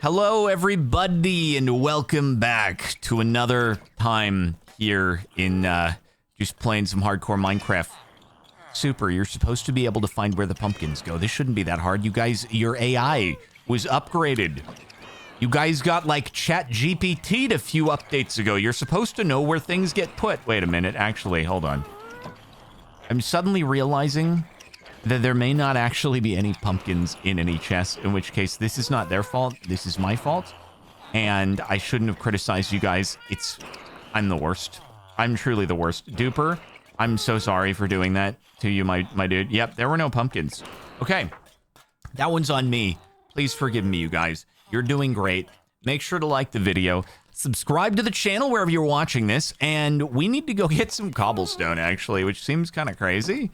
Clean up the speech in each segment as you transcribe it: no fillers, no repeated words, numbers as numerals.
Hello, everybody, and welcome back to another time here in just playing some hardcore Minecraft. Super, you're supposed to be able to find where the pumpkins go. This shouldn't be that hard. You guys, your AI was upgraded. You guys got like ChatGPT'd a few updates ago. You're supposed to know where things get put. Wait a minute, actually, hold on. I'm suddenly realizing that there may not actually be any pumpkins in any chest, in which case this is not their fault, this is my fault, and I shouldn't have criticized you guys. I'm the worst. I'm truly the worst. Duper, I'm so sorry for doing that to you, my dude. Yep, there were no pumpkins. Okay, that one's on me. Please forgive me, you guys. You're doing great. Make sure to like the video, subscribe to the channel wherever you're watching this, and we need to go get some cobblestone, actually, which seems kind of crazy,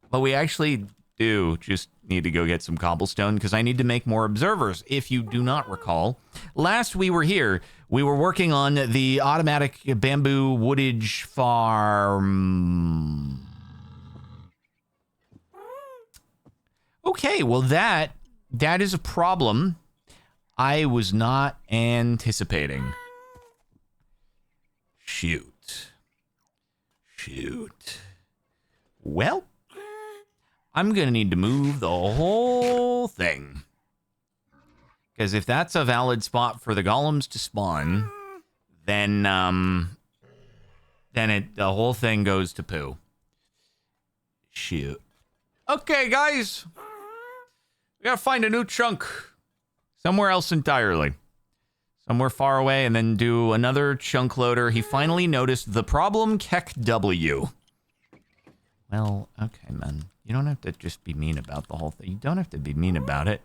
but we actually do just need to go get some cobblestone because I need to make more observers. If you do not recall, last we were here, we were working on the automatic bamboo woodage farm. Okay, well that is a problem I was not anticipating. Shoot. Well, I'm gonna need to move the whole thing. Because if that's a valid spot for the golems to spawn, then the whole thing goes to poo. Shoot. Okay, guys. We gotta find a new chunk. Somewhere else entirely. Somewhere far away, and then do another chunk loader. He finally noticed the problem, Keck W. Well, okay, man. You don't have to just be mean about the whole thing. You don't have to be mean about it.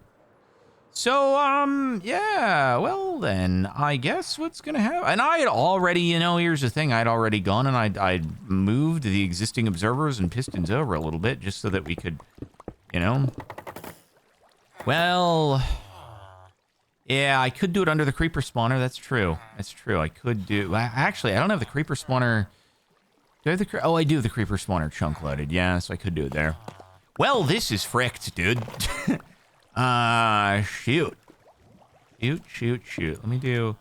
So, yeah, well then, I guess what's gonna happen, and I had already, here's the thing, I'd already gone and I'd moved the existing observers and pistons over a little bit just so that we could, well, yeah, I could do it under the creeper spawner, that's true, I could do, actually, I don't have the creeper spawner. Do I have the, oh, I do have the creeper spawner chunk loaded. Yeah, so I could do it there. Well, this is fricked, dude. Shoot. Let me do...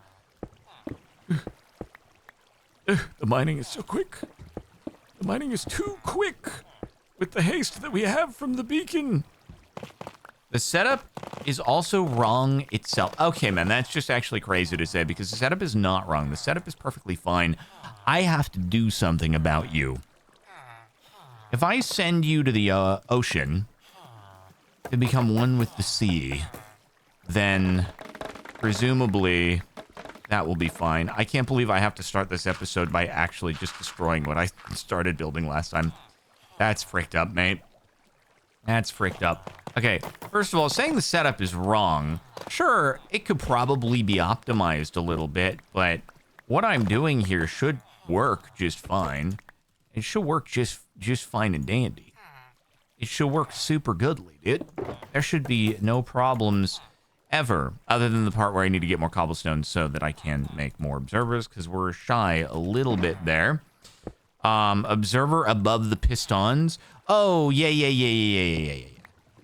The mining is so quick. The mining is too quick with the haste that we have from the beacon. The setup is also wrong itself. Okay, man, that's just actually crazy to say because the setup is not wrong. The setup is perfectly fine. I have to do something about you. If I send you to the ocean to become one with the sea, then presumably that will be fine. I can't believe I have to start this episode by actually just destroying what I started building last time. That's fricked up, mate. That's fricked up. Okay, first of all, saying the setup is wrong, sure, it could probably be optimized a little bit, but what I'm doing here should work just fine. It should work just fine and dandy. It should work super goodly, dude. There should be no problems ever, other than the part where I need to get more cobblestone so that I can make more observers, because we're shy a little bit there. Observer above the pistons. Oh, yeah.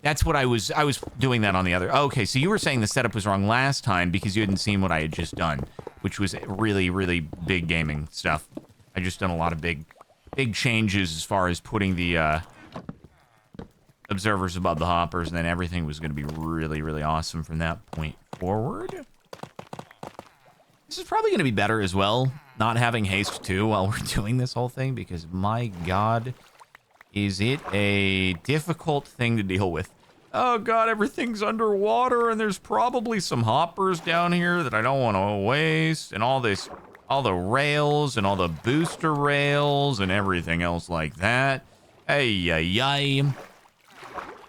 That's what I was doing that on the other. Okay, so you were saying the setup was wrong last time because you hadn't seen what I had just done, which was really, really big gaming stuff. I just done a lot of big changes as far as putting the observers above the hoppers, and then everything was going to be really, really awesome from that point forward. This is probably going to be better as well, not having haste too while we're doing this whole thing, because my god, is it a difficult thing to deal with. Oh god, everything's underwater, and there's probably some hoppers down here that I don't want to waste, and all the rails, and all the booster rails, and everything else like that. Ay.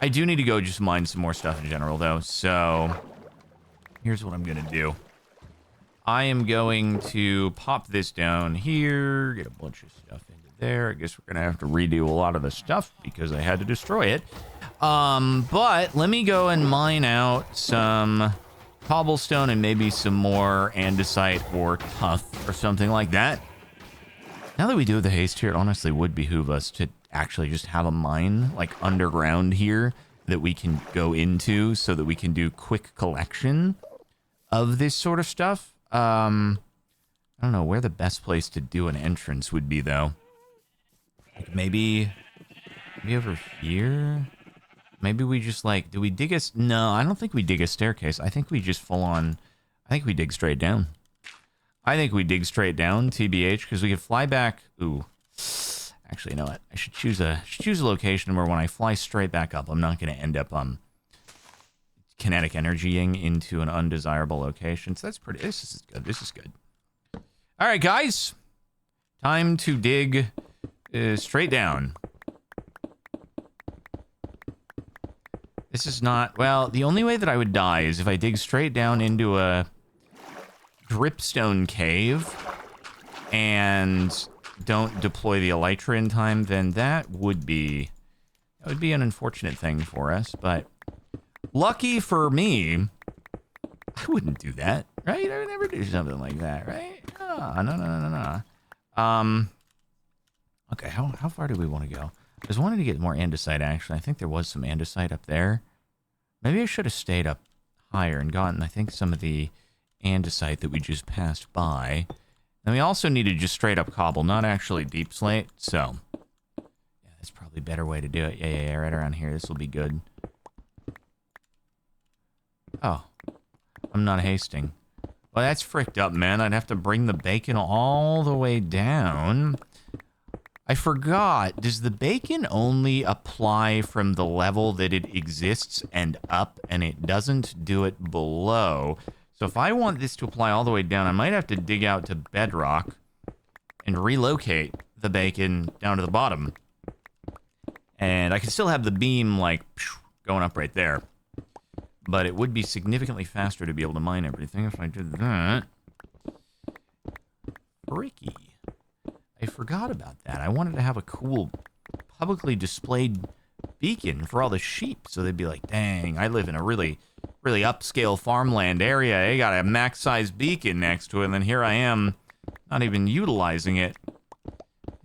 I do need to go just mine some more stuff in general, though, so here's what I'm gonna do. I am going to pop this down here, get a bunch of stuff into there. I guess we're gonna have to redo a lot of the stuff because I had to destroy it. But let me go and mine out some cobblestone and maybe some more andesite or tuff or something like that. Now that we do the haste here, it honestly would behoove us to actually just have a mine like underground here that we can go into so that we can do quick collection of this sort of stuff. I don't know where the best place to do an entrance would be, though. Like maybe over here? Maybe we just, like, do we dig a... No, I don't think we dig a staircase. I think we just full on... I think we dig straight down. I think we dig straight down, TBH, because we could fly back... Ooh. Actually, you know what? I should choose a location where when I fly straight back up, I'm not going to end up kinetic energying into an undesirable location. So that's pretty... This is good. This is good. All right, guys. Time to dig straight down. This is not... Well, the only way that I would die is if I dig straight down into a dripstone cave and don't deploy the elytra in time, then that would be an unfortunate thing for us. But lucky for me, I wouldn't do that, right? I would never do something like that, right? No. Okay, how far do we want to go? I just wanted to get more andesite, actually. I think there was some andesite up there. Maybe I should have stayed up higher and gotten, I think, some of the andesite that we just passed by. And we also needed just straight up cobble, not actually deep slate. So, yeah, that's probably a better way to do it. Yeah, right around here. This will be good. Oh, I'm not hasting. Well, that's fricked up, man. I'd have to bring the bacon all the way down. I forgot, does the bacon only apply from the level that it exists and up, and it doesn't do it below? So if I want this to apply all the way down, I might have to dig out to bedrock and relocate the bacon down to the bottom. And I can still have the beam, like, going up right there. But it would be significantly faster to be able to mine everything if I did that. Fricky. I forgot about that. I wanted to have a cool, publicly displayed beacon for all the sheep, so they'd be like, dang, I live in a really upscale farmland area. They got a max-size beacon next to it, and then here I am, not even utilizing it.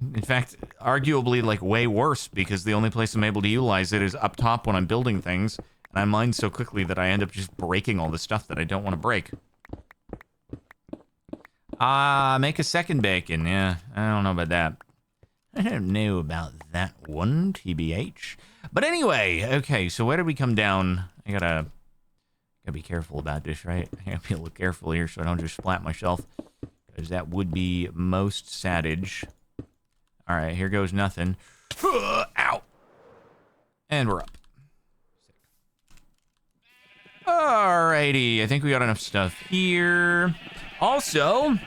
In fact, arguably, like, way worse, because the only place I'm able to utilize it is up top when I'm building things, and I mine so quickly that I end up just breaking all the stuff that I don't want to break. Make a second bacon. Yeah, I don't know about that. I don't know about that one, TBH. But anyway, okay, so where did we come down? I gotta be careful about this, right? I gotta be a little careful here so I don't just splat myself, because that would be most savage. All right, here goes nothing. Ow! And we're up. Alrighty, I think we got enough stuff here. Also,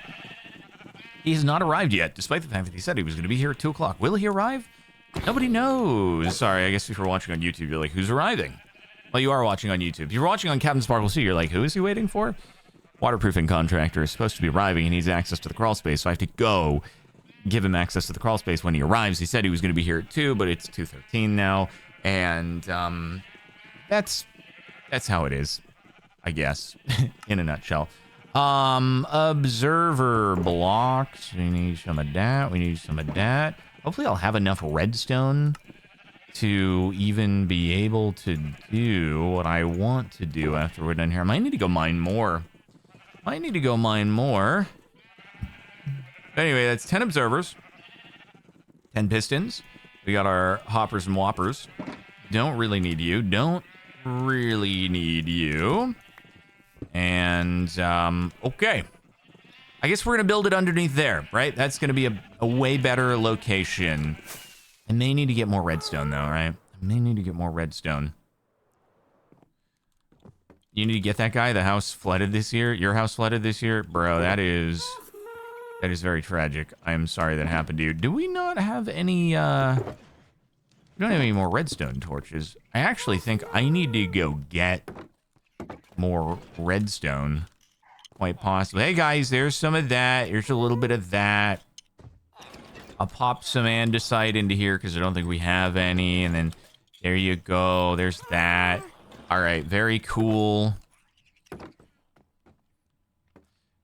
he has not arrived yet, despite the fact that he said he was going to be here at 2 o'clock. Will he arrive? Nobody knows. Sorry, I guess if you're watching on YouTube, you're like, who's arriving? Well, you are watching on YouTube. If you're watching on Captain Sparkle 2, you're like, who is he waiting for? Waterproofing contractor is supposed to be arriving. He needs access to the crawl space, so I have to go give him access to the crawl space when he arrives. He said he was going to be here at 2, but it's 2:13 now, and that's how it is, I guess, in a nutshell. Observer blocks. We need some of that. We need some of that. Hopefully I'll have enough redstone to even be able to do what I want to do after we're done here. I might need to go mine more. Anyway, that's 10 observers. 10 pistons. We got our hoppers and whoppers. Don't really need you. And, okay. I guess we're going to build it underneath there, right? That's going to be a way better location. I may need to get more redstone, though, right? I may need to get more redstone. You need to get that guy? The house flooded this year? Your house flooded this year? Bro, that is very tragic. I am sorry that happened to you. Do we not have any, we don't have any more redstone torches. I actually think I need to go get more redstone. Quite possibly. Hey, guys, there's some of that. Here's a little bit of that. I'll pop some andesite into here because I don't think we have any. And then there you go. There's that. All right, very cool.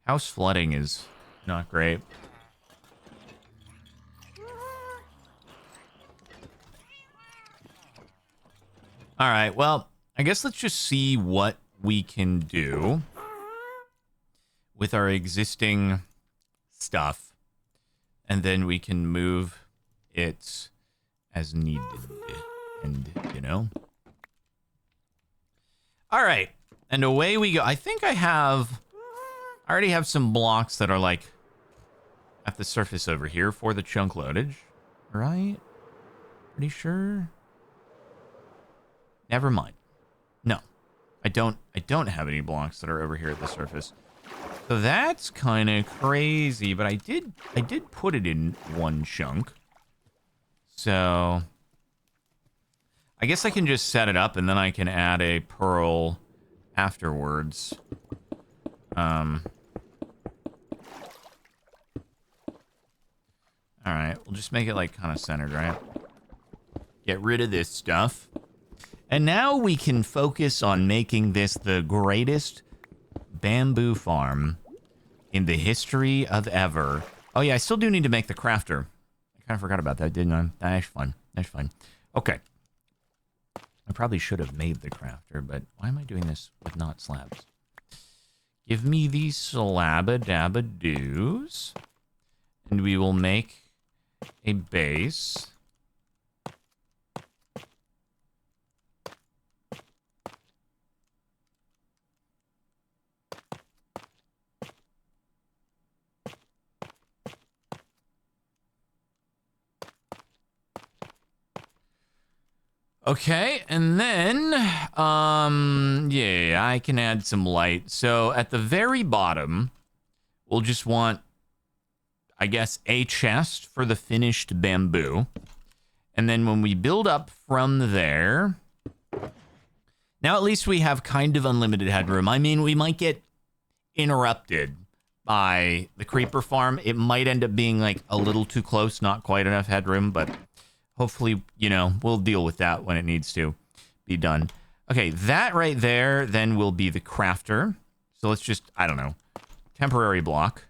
House flooding is not great. All right, well, I guess let's just see what we can do. with our existing stuff, and then we can move it as needed. And, you know. All right. And away we go. I think I already have some blocks that are like at the surface over here for the chunk loadage. Right? Pretty sure. Never mind. No. I don't have any blocks that are over here at the surface. So that's kind of crazy, but I did put it in one chunk. So I guess I can just set it up and then I can add a pearl afterwards. All right, we'll just make it like kind of centered, right? Get rid of this stuff. And now we can focus on making this the greatest bamboo farm in the history of ever. Oh yeah, I still do need to make the crafter. I kind of forgot about that, didn't I? That's fun. That's fun. Okay. I probably should have made the crafter, but why am I doing this with not slabs? Give me these slabba-dabba-doos. And we will make a base. Okay, and then, yeah, I can add some light. So at the very bottom, we'll just want, I guess, a chest for the finished bamboo. And then when we build up from there, now at least we have kind of unlimited headroom. I mean, we might get interrupted by the creeper farm. It might end up being like a little too close, not quite enough headroom, but hopefully, you know, we'll deal with that when it needs to be done. Okay, that right there then will be the crafter. So let's just, I don't know, temporary block.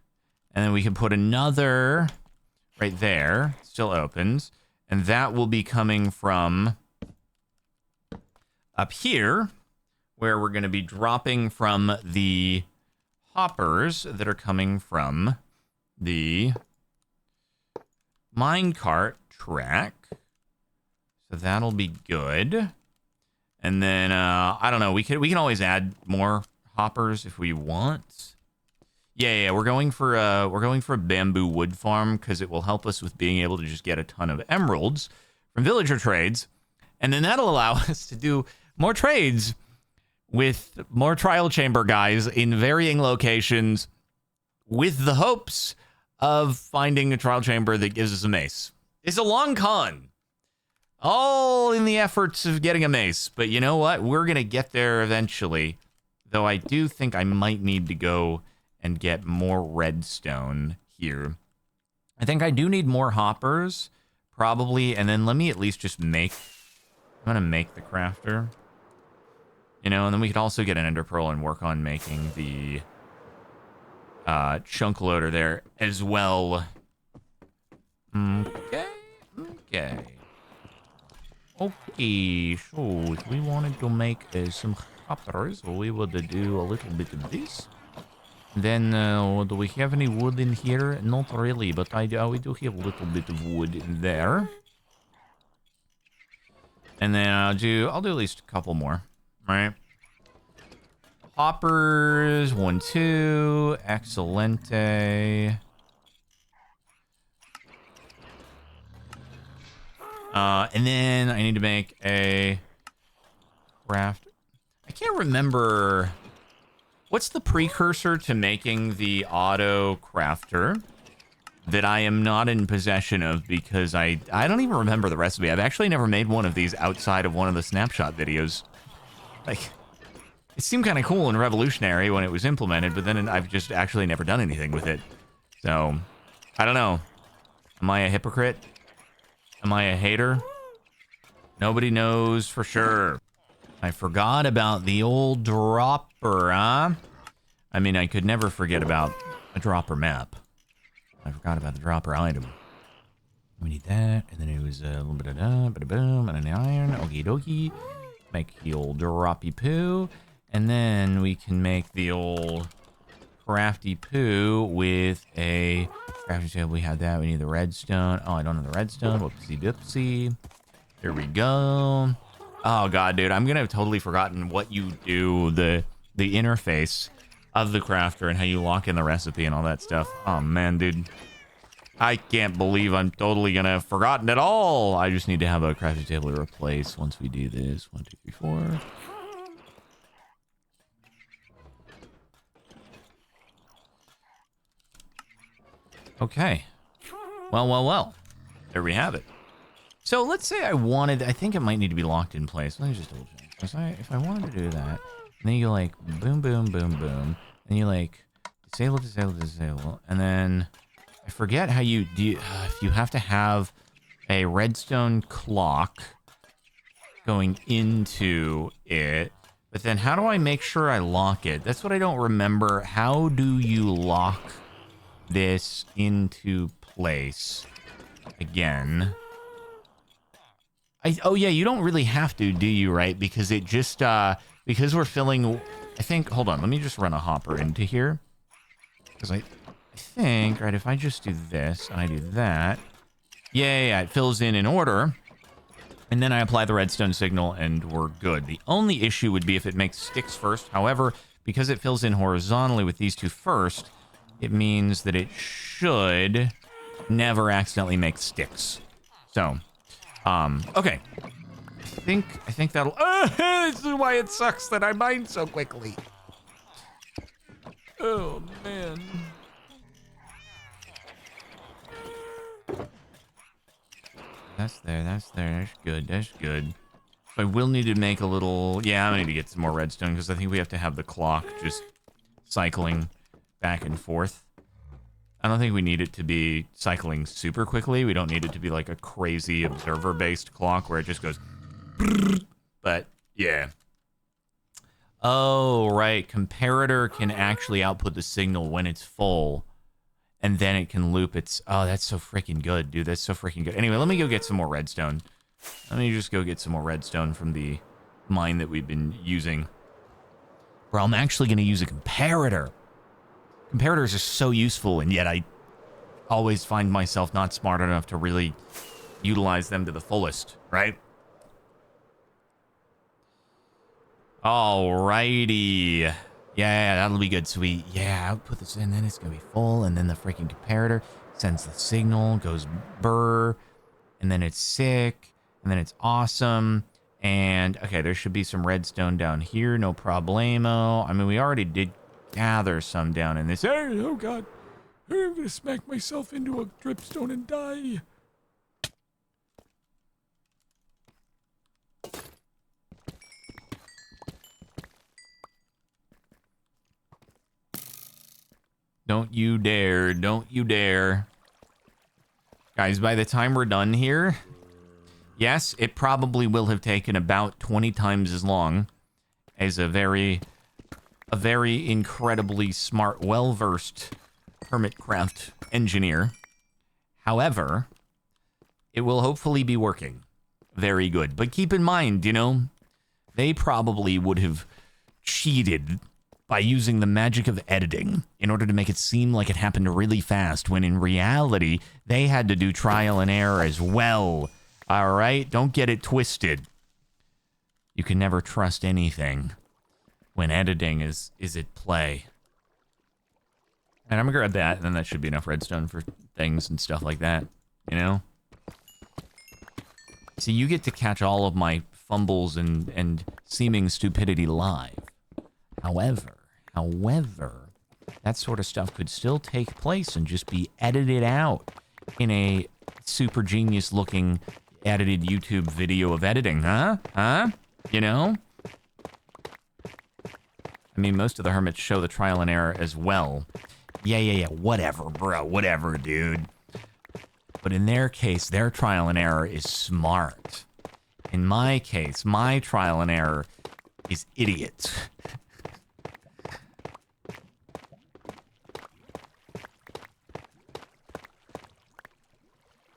And then we can put another right there, still opens. And that will be coming from up here, where we're going to be dropping from the hoppers that are coming from the minecart track. So that'll be good. And then I don't know, we can always add more hoppers if we want. Yeah, we're going for a bamboo wood farm because it will help us with being able to just get a ton of emeralds from villager trades. And then that'll allow us to do more trades with more trial chamber guys in varying locations with the hopes of finding a trial chamber that gives us a mace. It's a long con. All in the efforts of getting a mace. But you know what? We're going to get there eventually. Though I do think I might need to go and get more redstone here. I think I do need more hoppers, probably. And then let me at least just make... I'm going to make the crafter. You know, and then we could also get an ender pearl and work on making the chunk loader there as well. Okay. Okay, so if we wanted to make some hoppers, we would do a little bit of this. Then, do we have any wood in here? Not really, but we do have a little bit of wood in there. And then I'll do at least a couple more, right? Hoppers, 1, 2, excelente. And then I need to make a craft. I can't remember. What's the precursor to making the auto crafter that I am not in possession of because I don't even remember the recipe. I've actually never made one of these outside of one of the snapshot videos. Like, it seemed kind of cool and revolutionary when it was implemented, but then I've just actually never done anything with it. So, I don't know. Am I a hypocrite? Am I a hater? Nobody knows for sure. I forgot about the old dropper, huh? I mean, I could never forget about a dropper map. I forgot about the dropper item. We need that, and then it was a little bit of that, bada-boom, and an iron, okie dokie. Make the old droppy poo, and then we can make the old crafty poo with a crafting table. We had that. We need the redstone. Oh, I don't have the redstone. Whoopsie doopsie. There we go. Oh god, dude, I'm gonna have totally forgotten what you do, the interface of the crafter and how you lock in the recipe and all that stuff. Oh man, dude. I can't believe I'm totally gonna have forgotten it all. I just need to have a crafting table to replace once we do this. 1, 2, 3, 4. Okay. Well. There we have it. So let's say I wanted, I think it might need to be locked in place. Let me just double check. If I wanted to do that, and then you like boom, boom, boom, boom, and you like disable, and then I forget how you do, if you have to have a redstone clock going into it, but then how do I make sure I lock it? That's what I don't remember. How do you lock this into place again? Oh yeah, you don't really have to, do you, right? Because it just, because we're filling, I think, hold on, let me just run a hopper into here. Because I think, right, if I just do this, and I do that, yeah, it fills in order, and then I apply the redstone signal, and we're good. The only issue would be if it makes sticks first. However, because it fills in horizontally with these two first, it means that it should never accidentally make sticks. So, okay. I think that'll... this is why it sucks that I mine so quickly. Oh, man. That's there. That's good. That's good. So I will need to make a little... Yeah, I'm going to need to get some more redstone because I think we have to have the clock just cycling back and forth. I don't think we need it to be cycling super quickly. We don't need it to be like a crazy observer-based clock where it just goes... But, yeah. Oh, right. Comparator can actually output the signal when it's full. And then it can loop its... Oh, that's so freaking good, dude. That's so freaking good. Anyway, let me go get some more redstone. Let me just go get some more redstone from the mine that we've been using. Bro, I'm actually going to use a comparator. Comparators are so useful, and yet I always find myself not smart enough to really utilize them to the fullest, right? Alrighty. Yeah, that'll be good, sweet. Yeah, I'll put this in, then it's gonna be full, and then the freaking comparator sends the signal, goes burr, and then it's sick, and then it's awesome. And, okay, there should be some redstone down here, no problemo. I mean, we already did gather some down in this area. Oh, God. I'm gonna smack myself into a dripstone and die. Don't you dare. Don't you dare. Guys, by the time we're done here, yes, it probably will have taken about 20 times as long as a very incredibly smart, well-versed hermitcraft engineer. However, it will hopefully be working. Very good. But keep in mind, you know, they probably would have cheated by using the magic of editing in order to make it seem like it happened really fast, when in reality, they had to do trial and error as well. All right? Don't get it twisted. You can never trust anything when editing is at play. And I'm gonna grab that, and then that should be enough redstone for things and stuff like that, you know? See, you get to catch all of my fumbles and seeming stupidity live. However, that sort of stuff could still take place and just be edited out in a super genius looking edited YouTube video of editing, huh? You know? I mean, most of the hermits show the trial and error as well. Yeah, whatever, bro, whatever, dude. But in their case, their trial and error is smart. In my case, my trial and error is idiot.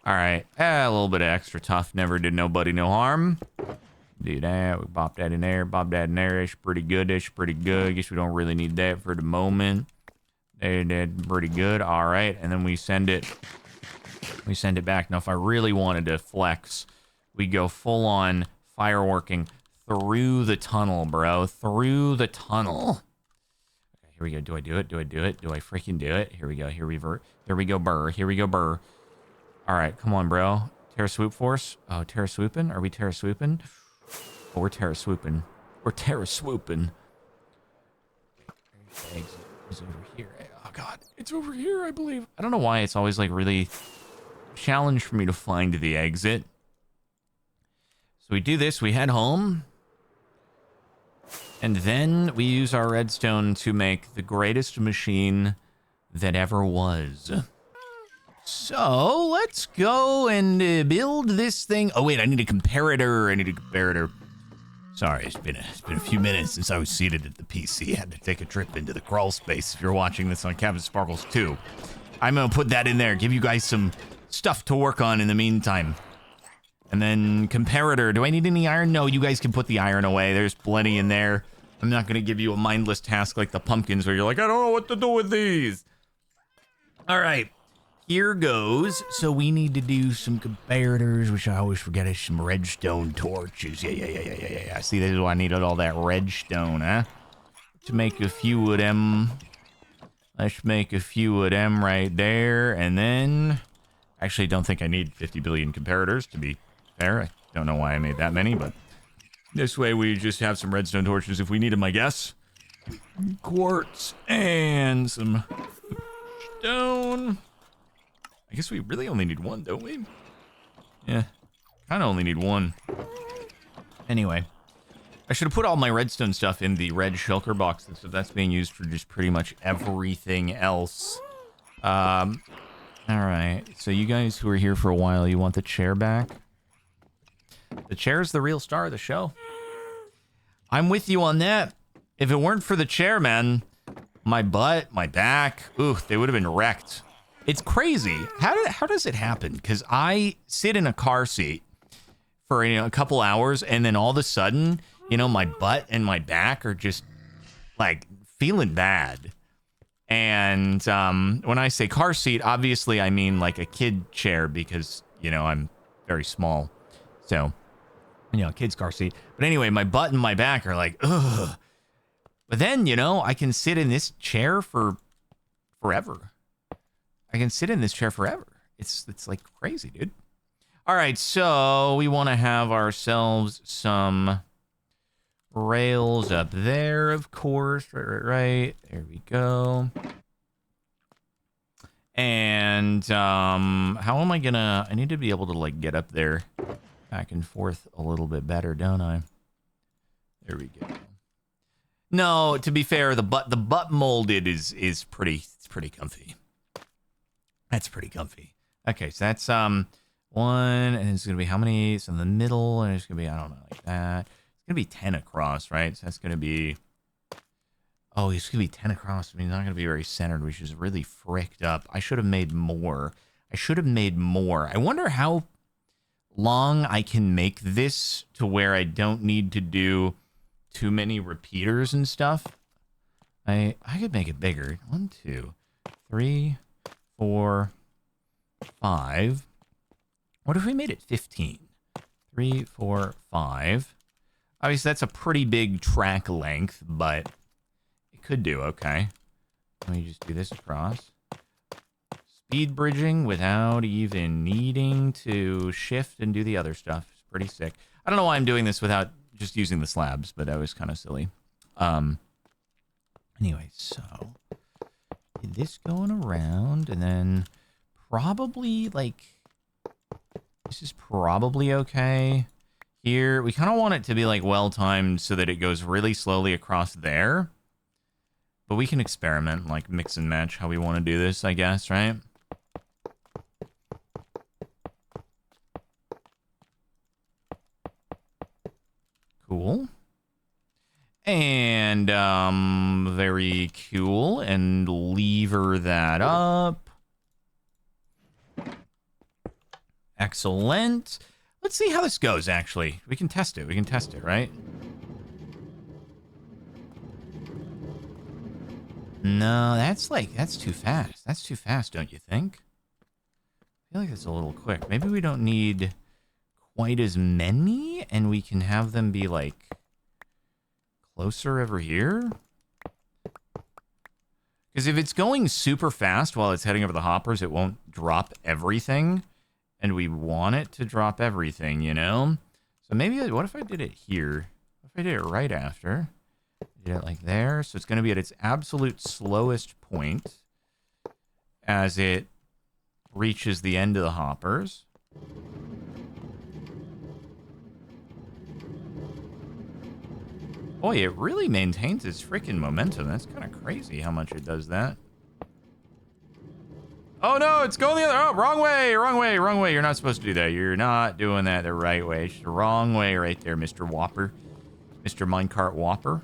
Alright, a little bit of extra tough never did nobody no harm. Do that, we pop that in there, that's pretty good, Guess we don't really need that for the moment. They did pretty good. All right, and then we send it back. Now, if I really wanted to flex, we go full on fireworking through the tunnel, bro. Through the tunnel. Okay, here we go. Do I do it? Do I do it? Do I freaking do it? Here we go. Here we go, burr. Here we go, burr. All right, come on, bro. Terra swoop force. Oh, Terra swooping? Are we Terra swooping? Oh, we're Terra swooping. We're Terra swooping. Exit is over here. Oh god, it's over here, I believe. I don't know why it's always like really challenge for me to find the exit. So we do this, we head home, and then we use our redstone to make the greatest machine that ever was. So let's go and build this thing. Oh wait, I need a comparator. Sorry, it's been a few minutes since I was seated at the PC. I had to take a trip into the crawl space. If you're watching this on Captain Sparkles 2, I'm gonna put that in there, give you guys some stuff to work on in the meantime. And then comparator. Do I need any iron? No, you guys can put the iron away. There's plenty in there. I'm not gonna give you a mindless task like the pumpkins where you're like, I don't know what to do with these. All right. Here goes. So we need to do some comparators, which I always forget is some redstone torches. Yeah. See, this is why I needed all that redstone, huh? To make a few of them. Let's make a few of them right there. And then, actually don't think I need 50 billion comparators, to be fair. I don't know why I made that many, but this way we just have some redstone torches if we need them, I guess. Quartz and some stone. I guess we really only need one, don't we? Yeah, kind of only need one. Anyway, I should have put all my redstone stuff in the red shulker box, so that's being used for just pretty much everything else. All right, so you guys who are here for a while, you want the chair back? The chair's the real star of the show. I'm with you on that. If it weren't for the chair, man, my butt, my back, ooh, they would have been wrecked. It's crazy. How does it happen? Because I sit in a car seat for a couple hours, and then all of a sudden, my butt and my back are just like feeling bad. And when I say car seat, obviously I mean like a kid chair because I'm very small, so kid's car seat. But anyway, my butt and my back are like ugh. But then I can sit in this chair for forever. I can sit in this chair forever. It's like crazy, dude. All right, so we want to have ourselves some rails up there, of course. Right. There we go. And how am I gonna? I need to be able to like get up there, back and forth a little bit better, don't I? There we go. No, to be fair, the butt molded is pretty comfy. That's pretty comfy. Okay, so that's one, and it's gonna be how many? So in the middle, and it's gonna be I don't know like that. It's gonna be 10 across, right? So that's gonna be. Oh, it's gonna be 10 across. I mean, it's not gonna be very centered, which is really fricked up. I should have made more. I wonder how long I can make this to where I don't need to do too many repeaters and stuff. I could make it bigger. 1, 2, 3, 4, 5. What if we made it 15? 3, 4, 5. Obviously, that's a pretty big track length, but it could do okay. Let me just do this across. Speed bridging without even needing to shift and do the other stuff. It's pretty sick. I don't know why I'm doing this without just using the slabs, but that was kind of silly. Anyway, so this going around, and then probably like this is probably okay. Here, we kind of want it to be like well-timed so that it goes really slowly across there. But we can experiment, like mix and match how we want to do this, I guess, right? Cool. And, very cool. And lever that up. Excellent. Let's see how this goes, actually. We can test it. Right? No, that's too fast. That's too fast, don't you think? I feel like it's a little quick. Maybe we don't need quite as many, and we can have them be, like, closer over here? Because if it's going super fast while it's heading over the hoppers, it won't drop everything. And we want it to drop everything, you know? So maybe, what if I did it here? What if I did it right after? Did it like there. So it's going to be at its absolute slowest point as it reaches the end of the hoppers. Boy, it really maintains its freaking momentum. That's kind of crazy how much it does that. Oh no, it's going the other. Oh, wrong way, wrong way, wrong way. You're not supposed to do that. You're not doing that the right way. It's the wrong way right there, Mr. Whopper. Mr. Minecart Whopper.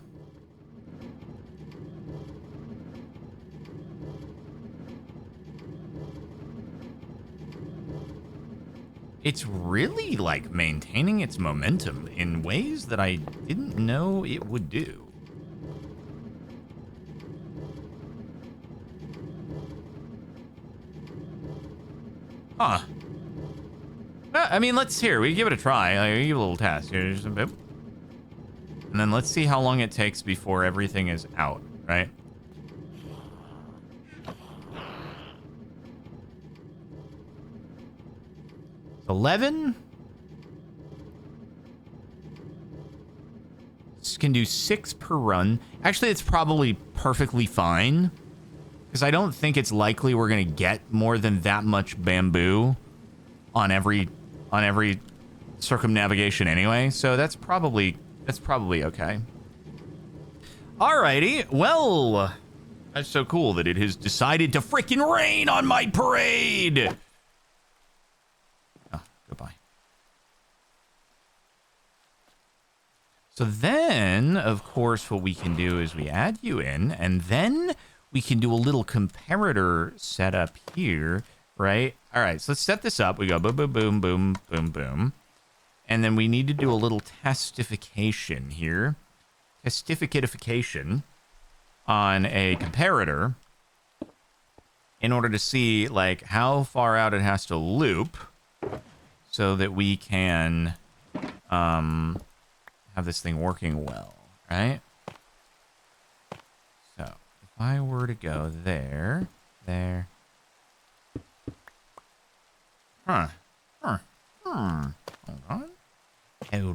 It's really, like, maintaining its momentum in ways that I didn't know it would do. Huh. I mean, let's hear. We give it a try. Like, give it a little test. Here's a bit. And then let's see how long it takes before everything is out, right? 11. This can do 6 per run. Actually, it's probably perfectly fine. Because I don't think it's likely we're going to get more than that much bamboo on every circumnavigation anyway. So that's probably okay. Alrighty, well, that's so cool that it has decided to frickin' rain on my parade. Oh, goodbye. So then, of course, what we can do is we add you in, and then we can do a little comparator setup here, right? All right, so let's set this up. We go boom, boom, boom, boom, boom, boom. And then we need to do a little testification here. Testificatification on a comparator in order to see, like, how far out it has to loop so that we can have this thing working well, right? So if I were to go there.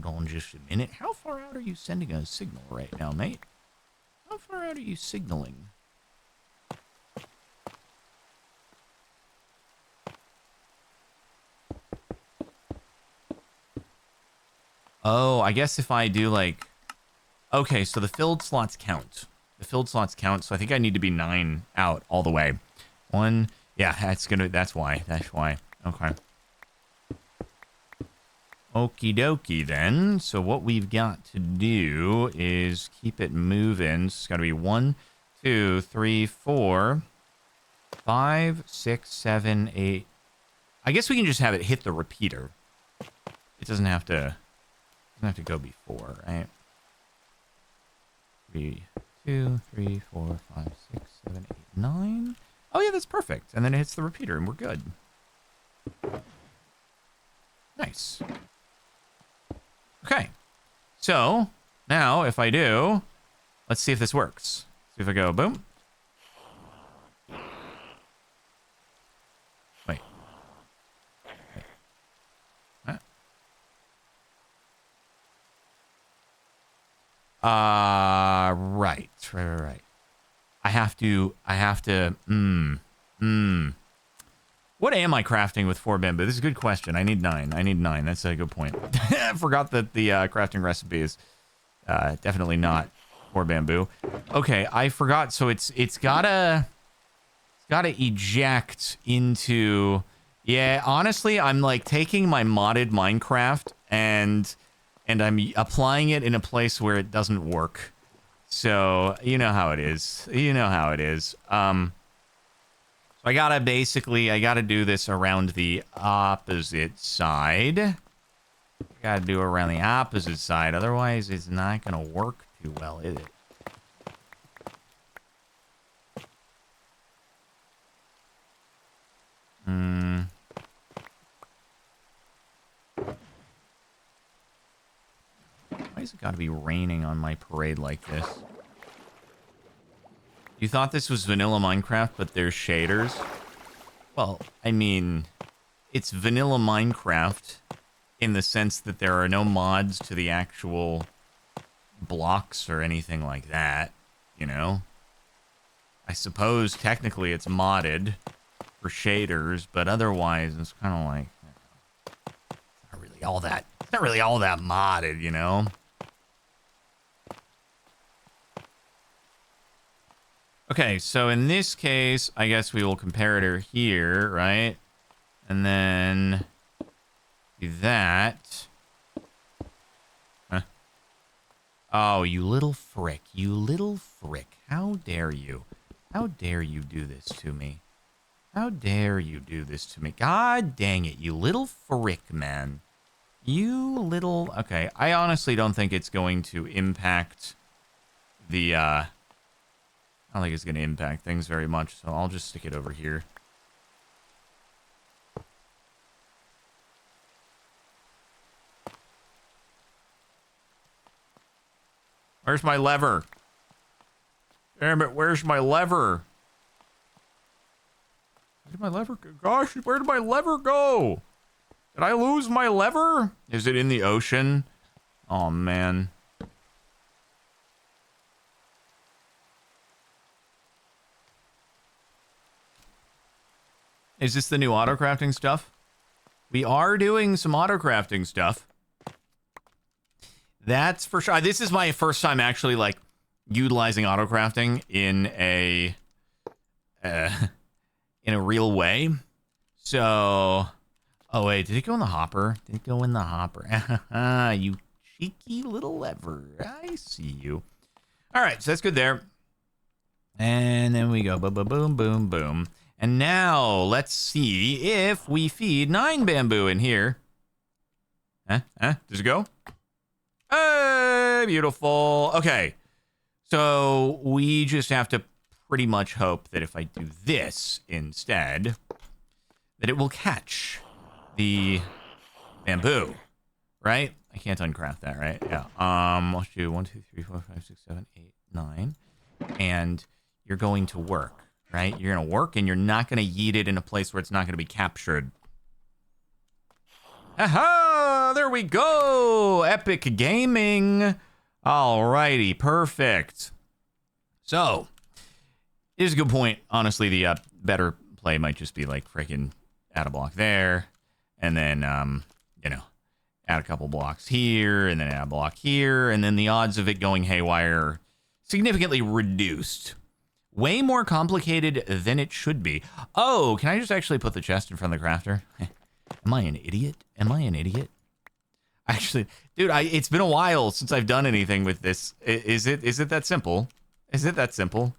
Hold on just a minute. How far out are you sending a signal right now, mate? How far out are you signaling? Oh, I guess if I do, like... Okay, so the filled slots count. The filled slots count, so I think I need to be 9 out all the way. 1... Yeah, that's why. That's why. Okay. Okie dokie then. So what we've got to do is keep it moving. So it's got to be 1, 2, 3, 4, 5, 6, 7, 8. I guess we can just have it hit the repeater. It doesn't have to go before, right? 3, 2, 3, 4, 5, 6, 7, 8, 9. Oh yeah, that's perfect. And then it hits the repeater and we're good. Nice. Okay, so now if I do, let's see if this works. See if I go boom. Wait. Huh? Right. I have to, What am I crafting with 4 bamboo? This is a good question. I need 9. That's a good point. I forgot that the crafting recipe is definitely not 4 bamboo. Okay, I forgot. So it's gotta eject into. Yeah, honestly, I'm like taking my modded Minecraft and I'm applying it in a place where it doesn't work. So you know how it is. I gotta do this around the opposite side. Otherwise it's not gonna work too well, is it? has it got to be raining on my parade like this? You thought this was vanilla Minecraft, but there's shaders? Well, I mean, it's vanilla Minecraft in the sense that there are no mods to the actual blocks or anything like that, you know? I suppose technically it's modded for shaders, but otherwise it's kind of like it's not really all that modded, you know? Okay, so in this case, I guess we will comparator here, right? And then do that. Huh? Oh, you little frick. You little frick. How dare you? How dare you do this to me? How dare you do this to me? God dang it, you little frick, man. You little... Okay, I honestly don't think it's going to impact the, I don't think it's going to impact things very much, so I'll just stick it over here. Where's my lever? Damn it, where's my lever? Where did my lever go? Gosh, where did my lever go? Did I lose my lever? Is it in the ocean? Oh, man. Is this the new auto-crafting stuff? We are doing some auto-crafting stuff. That's for sure. This is my first time actually, like, utilizing auto-crafting in a real way. So... Oh, wait, did it go in the hopper? Did it go in the hopper? You cheeky little lever. I see you. All right, so that's good there. And then we go boom, boom, boom, boom, boom. And now let's see if we feed 9 bamboo in here. Does it go? Hey, beautiful. Okay, so we just have to pretty much hope that if I do this instead, that it will catch the bamboo, right? I can't uncraft that, right? Yeah. Let's do 1, 2, 3, 4, 5, 6, 7, 8, 9. And you're going to work, right? You're going to work and you're not going to yeet it in a place where it's not going to be captured. Aha! There we go! Epic gaming! Alrighty, perfect. So, here's a good point. Honestly, the better play might just be like freaking add a block there. And then, you know, add a couple blocks here, and then add a block here, and then the odds of it going haywire are significantly reduced. Way more complicated than it should be. Oh, can I just actually put the chest in front of the crafter? Am I an idiot? Am I an idiot? Actually, dude, it's been a while since I've done anything with this. Is it that simple? Is it that simple?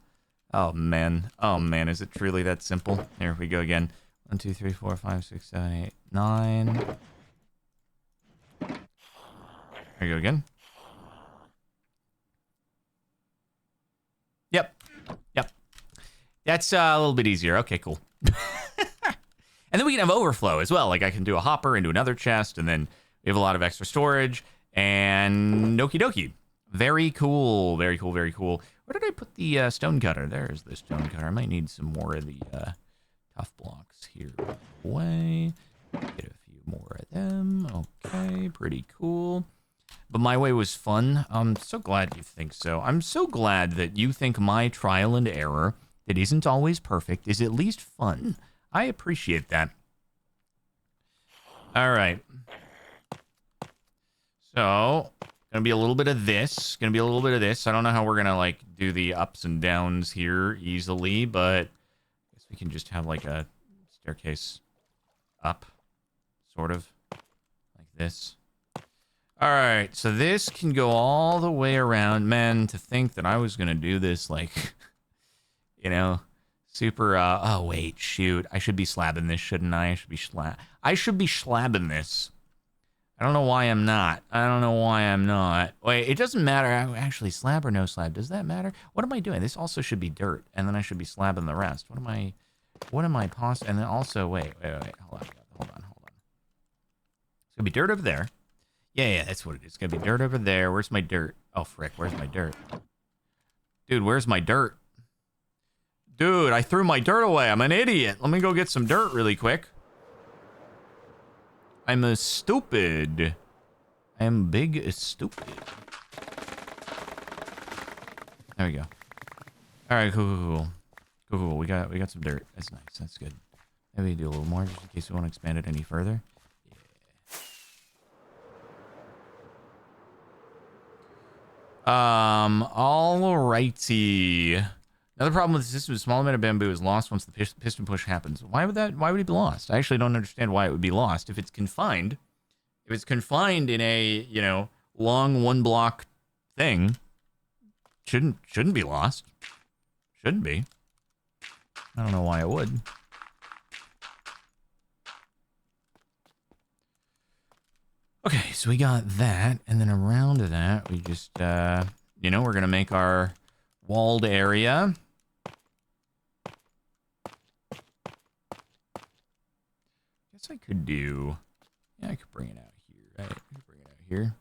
Oh, man. Oh, man, is it truly that simple? Here we go again. 1, 2, 3, 4, 5, 6, 7, 8, 9. There we go again. Yep. That's a little bit easier. Okay, cool. And then we can have overflow as well. Like I can do a hopper into another chest, and then we have a lot of extra storage. And okie dokie. Very cool. Very cool. Very cool. Where did I put the stone cutter? There's the stone cutter. I might need some more of the tough blocks here. Way. Get a few more of them. Okay, pretty cool. But my way was fun. I'm so glad you think so. I'm so glad that you think my trial and error, that isn't always perfect, is at least fun. I appreciate that. All right. So, gonna be a little bit of this. Gonna be a little bit of this. I don't know how we're gonna, like, do the ups and downs here easily, but I guess we can just have, like, a staircase up, sort of, like this. All right, so this can go all the way around. Man, to think that I was gonna do this, like, you know, super, oh, wait, shoot. I should be slabbing this, shouldn't I? I should be slabbing this. I don't know why I'm not. Wait, it doesn't matter. Actually, slab or no slab, does that matter? What am I doing? This also should be dirt, and then I should be slabbing the rest. What am I and then also, wait. Hold on. It's gonna be dirt over there. Yeah, that's what it is. It's gonna be dirt over there. Where's my dirt? Oh, frick, where's my dirt? Dude, where's my dirt? Dude, I threw my dirt away. I'm an idiot. Let me go get some dirt really quick. I'm a stupid. I'm big stupid. There we go. All right, cool. We got some dirt. That's nice. That's good. Maybe do a little more just in case we want to expand it any further. Yeah. Alrighty. Another problem with the system is a small amount of bamboo is lost once the piston push happens. Why would it be lost? I actually don't understand why it would be lost. If it's confined in a, you know, long one block thing, shouldn't be lost. Shouldn't be. I don't know why it would. Okay, so we got that, and then around that, we just, you know, we're gonna make our walled area. Guess I could do, yeah, I could bring it out here, right? I could bring it out here.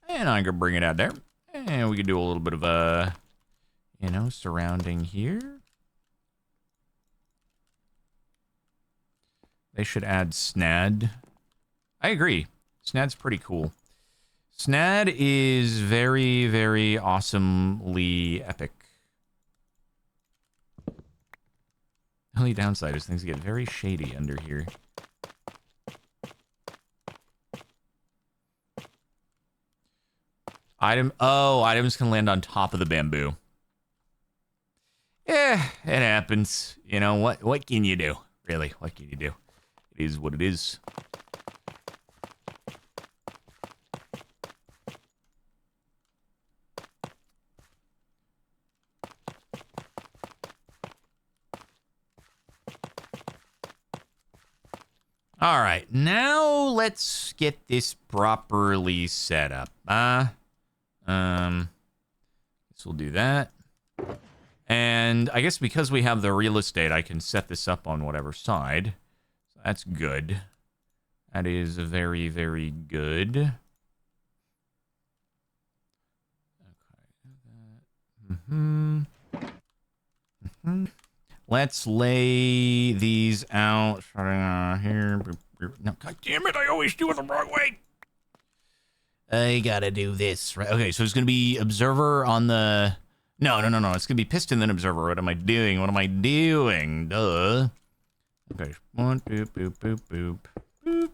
And I could bring it out there. And we could do a little bit of a, you know, surrounding here. They should add Snad. I agree. Snad's pretty cool. Snad is very, very awesomely epic. The only downside is things get very shady under here. Items can land on top of the bamboo. Yeah, it happens. You know, what can you do? Really, what can you do? It is what it is. All right, now let's get this properly set up. Guess we'll do that. And I guess because we have the real estate, I can set this up on whatever side. So that's good. That is very, very good. Okay. Let's lay these out. Here. No, God damn it, I always do it the wrong way. I gotta do this, right? Okay, so it's gonna be observer on the... No. It's gonna be piston, then observer. What am I doing? Duh. Okay, one, boop, boop, boop, boop, boop.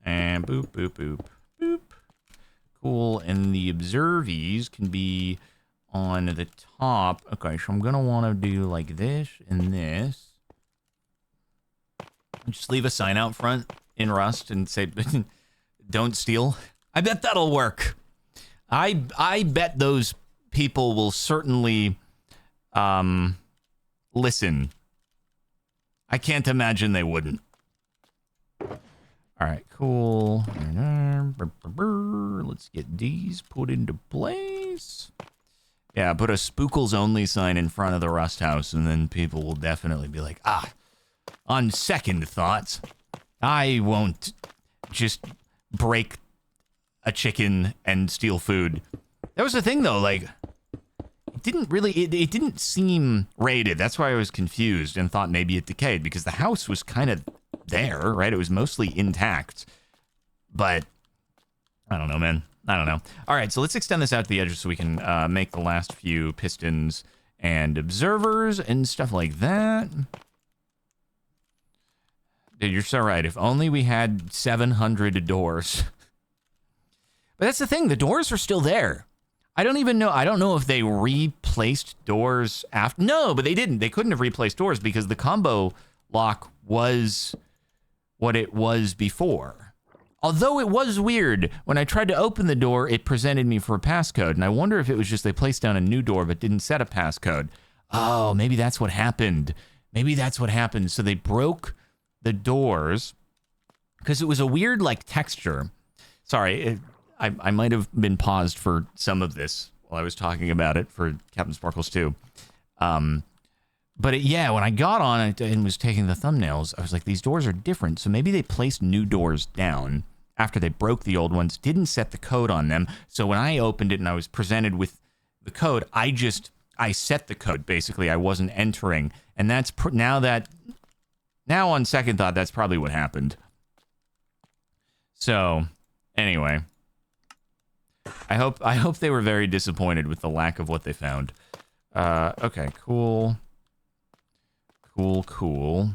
And boop, boop, boop, boop. Cool, and the observies can be on the top. Okay, so I'm gonna wanna do like this and this. Just leave a sign out front in Rust and say, don't steal. I bet that'll work. I bet those people will certainly listen. I can't imagine they wouldn't. All right, cool. Let's get these put into place. Yeah, put a Spookles only sign in front of the Rust house, and then people will definitely be like, on second thoughts, I won't just break a chicken and steal food. That was the thing, though, like, it didn't seem raided. That's why I was confused and thought maybe it decayed, because the house was kind of there, right? It was mostly intact. But, I don't know, man. I don't know. All right, so let's extend this out to the edges so we can make the last few pistons and observers and stuff like that. Dude, you're so right. If only we had 700 doors. But that's the thing. The doors are still there. I don't even know. I don't know if they replaced doors after. No, but they didn't. They couldn't have replaced doors because the combo lock was what it was before. Although it was weird. When I tried to open the door, it presented me for a passcode. And I wonder if it was just they placed down a new door but didn't set a passcode. Oh, maybe that's what happened. So they broke the doors because it was a weird like texture. Sorry, I might have been paused for some of this while I was talking about it for Captain Sparkles too. But yeah, when I got on it and was taking the thumbnails, I was like, these doors are different. So maybe they placed new doors down after they broke the old ones, didn't set the code on them. So when I opened it and I was presented with the code, I set the code, basically. I wasn't entering. And that's now on second thought, that's probably what happened. So anyway, I hope they were very disappointed with the lack of what they found. Okay, cool. Cool.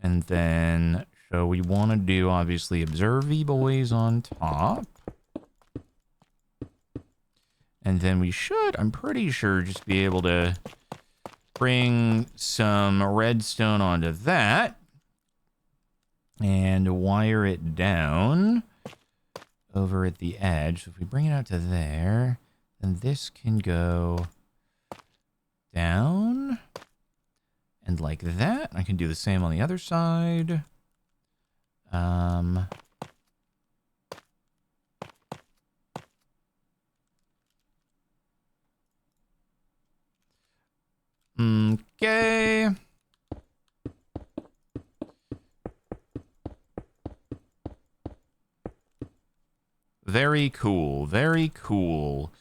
And then, so we want to do, obviously, observy boys on top. And then we should, I'm pretty sure, just be able to bring some redstone onto that. And wire it down over at the edge. So if we bring it out to there, then this can go down. And like that. I can do the same on the other side. Okay. Very cool. Very cool.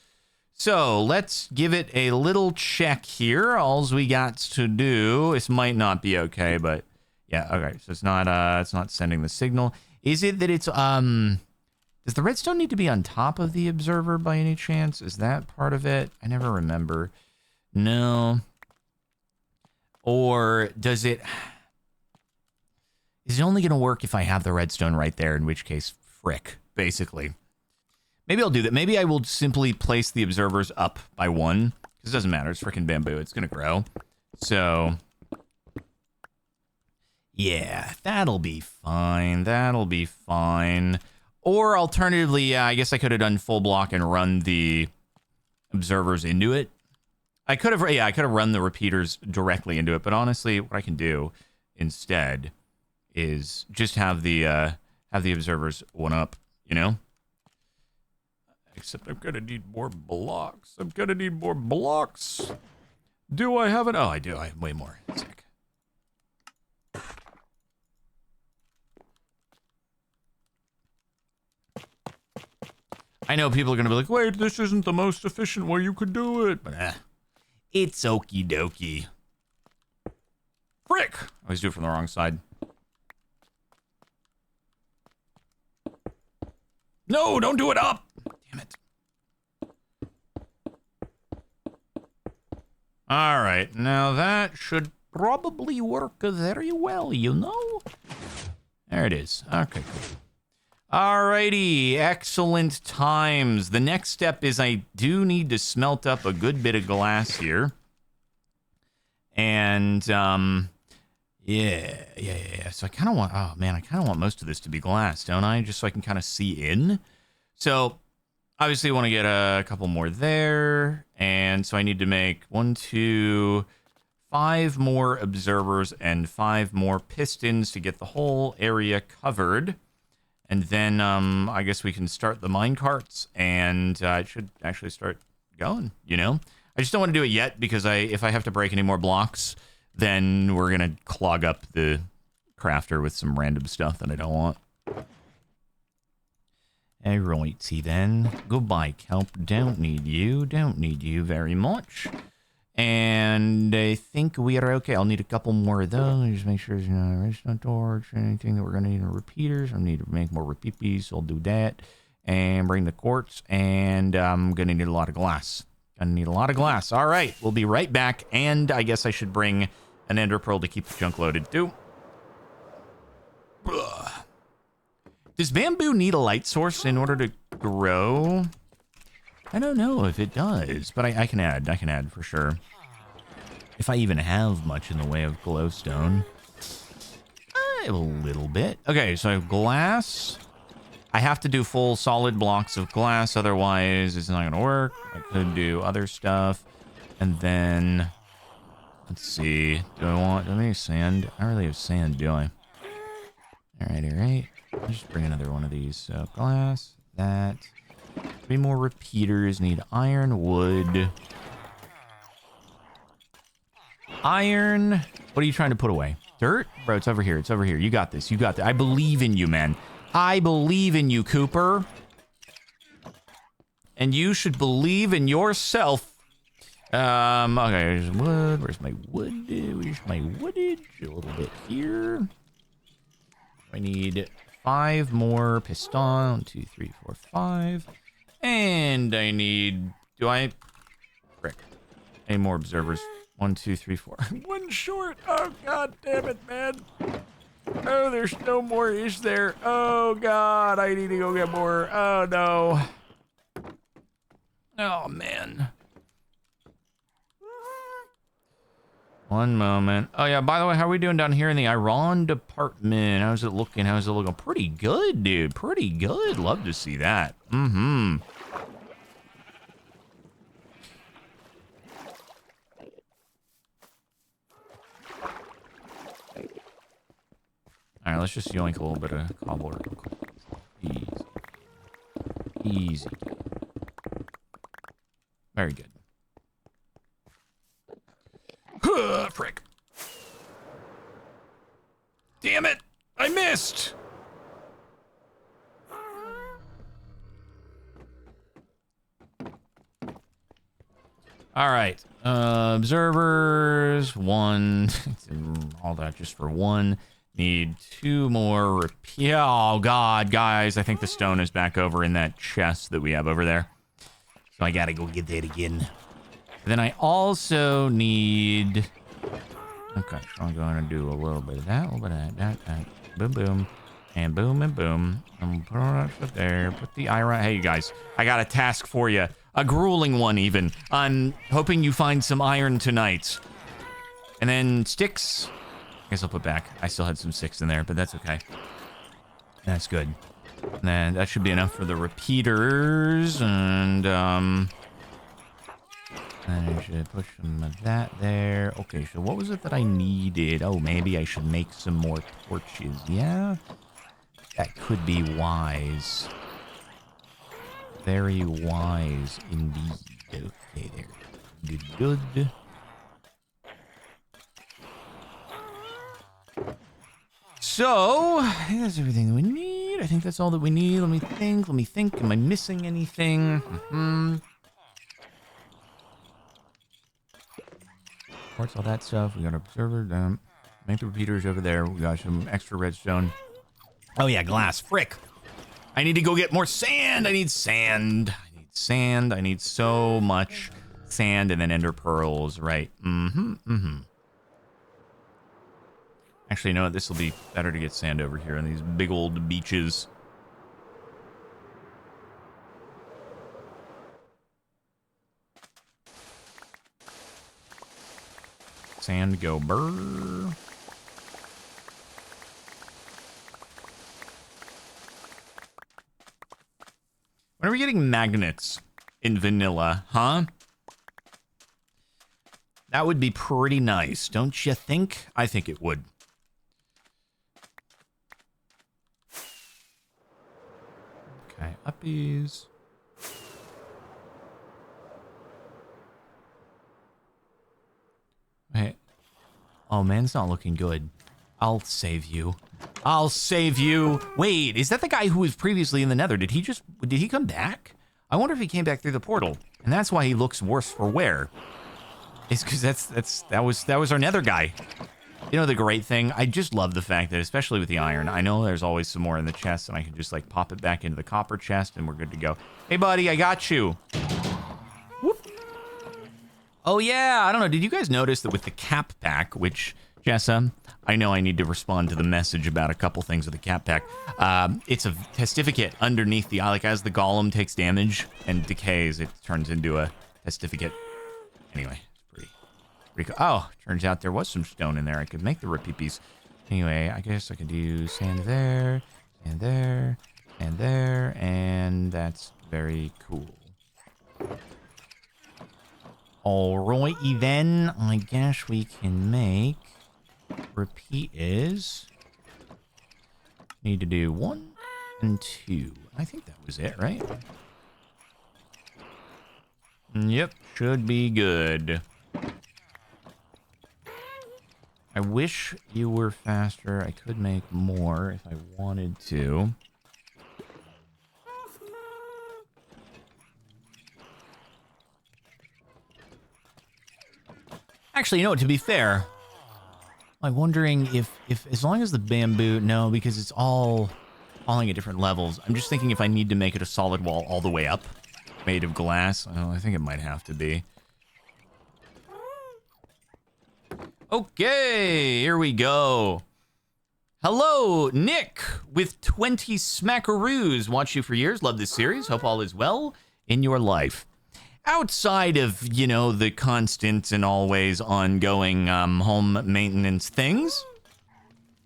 So let's give it a little check here. All we got to do, this might not be okay, but yeah, okay. So it's not sending the signal. Is it that it's does the redstone need to be on top of the observer by any chance? Is that part of it? I never remember. No. Or does it, is it only going to work if I have the redstone right there, in which case, frick, basically. Maybe I'll do that. Maybe I will simply place the observers up by one. Because it doesn't matter. It's freaking bamboo. It's going to grow. So, yeah, that'll be fine. That'll be fine. Or alternatively, yeah, I guess I could have done full block and run the observers into it. I could have run the repeaters directly into it. But honestly, what I can do instead is just have the observers one up, you know? Except I'm gonna need more blocks. Do I have it? Oh, I do. I have way more. Sick. I know people are gonna be like, wait, this isn't the most efficient way you could do it. But it's okie dokie. Frick! I always do it from the wrong side. No, don't do it up! Damn it. Alright, now that should probably work very well, you know? There it is. Okay, cool. Alrighty, excellent times. The next step is I do need to smelt up a good bit of glass here. And, yeah. So I kind of want, oh man, I kind of want most of this to be glass, don't I? Just so I can kind of see in. So, obviously, I want to get a couple more there. And so I need to make 5 more observers and 5 more pistons to get the whole area covered. And then I guess we can start the minecarts, and it should actually start going, you know? I just don't want to do it yet because if I have to break any more blocks, then we're going to clog up the crafter with some random stuff that I don't want. Alrighty then. Goodbye, kelp. Don't need you. Don't need you very much. And I think we are okay. I'll need a couple more of those. Just make sure there's no redstone torch or anything that we're going to need in repeaters. I need to make more repeats, so I'll do that. And bring the quartz. And I'm going to need a lot of glass. All right, we'll be right back. And I guess I should bring an ender pearl to keep the junk loaded too. Ugh. Does bamboo need a light source in order to grow? I don't know if it does, but I can add for sure. If I even have much in the way of glowstone. I have a little bit. Okay, so I have glass. I have to do full solid blocks of glass, otherwise it's not gonna work. I could do other stuff. And then, let's see, do I need sand? I don't really have sand, do I? All right. I'll just bring another one of these. So glass, that. 3 more repeaters. Need iron, wood. iron. What are you trying to put away? Dirt? Bro, it's over here. It's over here. You got this. You got this. I believe in you, man. I believe in you, Cooper. And you should believe in yourself. Okay, there's wood. Where's my wood? Where's my woodage? A little bit here. I need 5 more piston. 1, 2, 3, 4, 5. And I need... Frick. Any more observers? 1, 2, 3, 4. 1 short. Oh, god damn it, man. Oh, there's no more, is there? Oh, god. I need to go get more. Oh, no. Oh, man. One moment. Oh, yeah, by the way, how are we doing down here in the iron department? How's it looking? How's it looking? Pretty good, dude. Pretty good. Love to see that. Mm-hmm. All right, let's just yoink a little bit of cobble. Easy. Easy. Very good. Frick. Damn it! I missed! All right. Observers, 1. All that just for 1. Need 2 more repair. Oh, God, guys. I think the stone is back over in that chest that we have over there. So I gotta go get that again. Then I also need... Okay, so I'm going to do a little bit of that, a little bit of that, boom, boom, and boom, and boom. I'm put it up there, put the iron... Hey, you guys, I got a task for you. A grueling one, even. I'm hoping you find some iron tonight. And then sticks. I guess I'll put back. I still had some sticks in there, but that's okay. That's good. And then that should be enough for the repeaters, and I should push some of that there. Okay, so what was it that I needed? Oh, maybe I should make some more torches. Yeah? That could be wise. Very wise indeed. Okay, there. Good, good. So, I think that's everything that we need. I think that's all that we need. Let me think. Am I missing anything? Parts, all that stuff. We got our observer. Make the repeaters over there. We got some extra redstone. Oh yeah, glass. Frick. I need to go get more sand. I need sand. I need so much sand and then ender pearls. Right. Actually, no, this will be better to get sand over here on these big old beaches. Sand go burr. When are we getting magnets in vanilla, huh? That would be pretty nice, don't you think? I think it would. Okay, uppies. Hey. Oh, man, it's not looking good. I'll save you. I'll save you. Wait, is that the guy who was previously in the nether? Did he come back? I wonder if he came back through the portal. And that's why he looks worse for wear. It's because that was our nether guy. You know the great thing? I just love the fact that, especially with the iron, I know there's always some more in the chest, and I can just like pop it back into the copper chest, and we're good to go. Hey, buddy, I got you. Whoop. Oh yeah, I don't know. Did you guys notice that with the cap pack, which Jessa, I know I need to respond to the message about a couple things with the cap pack. It's a testificate underneath the, like as the golem takes damage and decays, it turns into a testificate. Anyway. Oh, turns out there was some stone in there. I could make the repeepies. Anyway, I guess I could do sand there, and there, and there, and that's very cool. Alrighty then, I guess we can make repeat is. Need to do 1 and 2. I think that was it, right? Yep, should be good. I wish you were faster. I could make more if I wanted to. Actually, you know what, to be fair, I'm wondering if as long as the bamboo, no, because it's all falling at different levels. I'm just thinking if I need to make it a solid wall all the way up, made of glass. Oh, I think it might have to be. Okay, here we go. Hello, Nick, with 20 smackaroos. Watched you for years. Love this series. Hope all is well in your life. Outside of, you know, the constant and always ongoing home maintenance things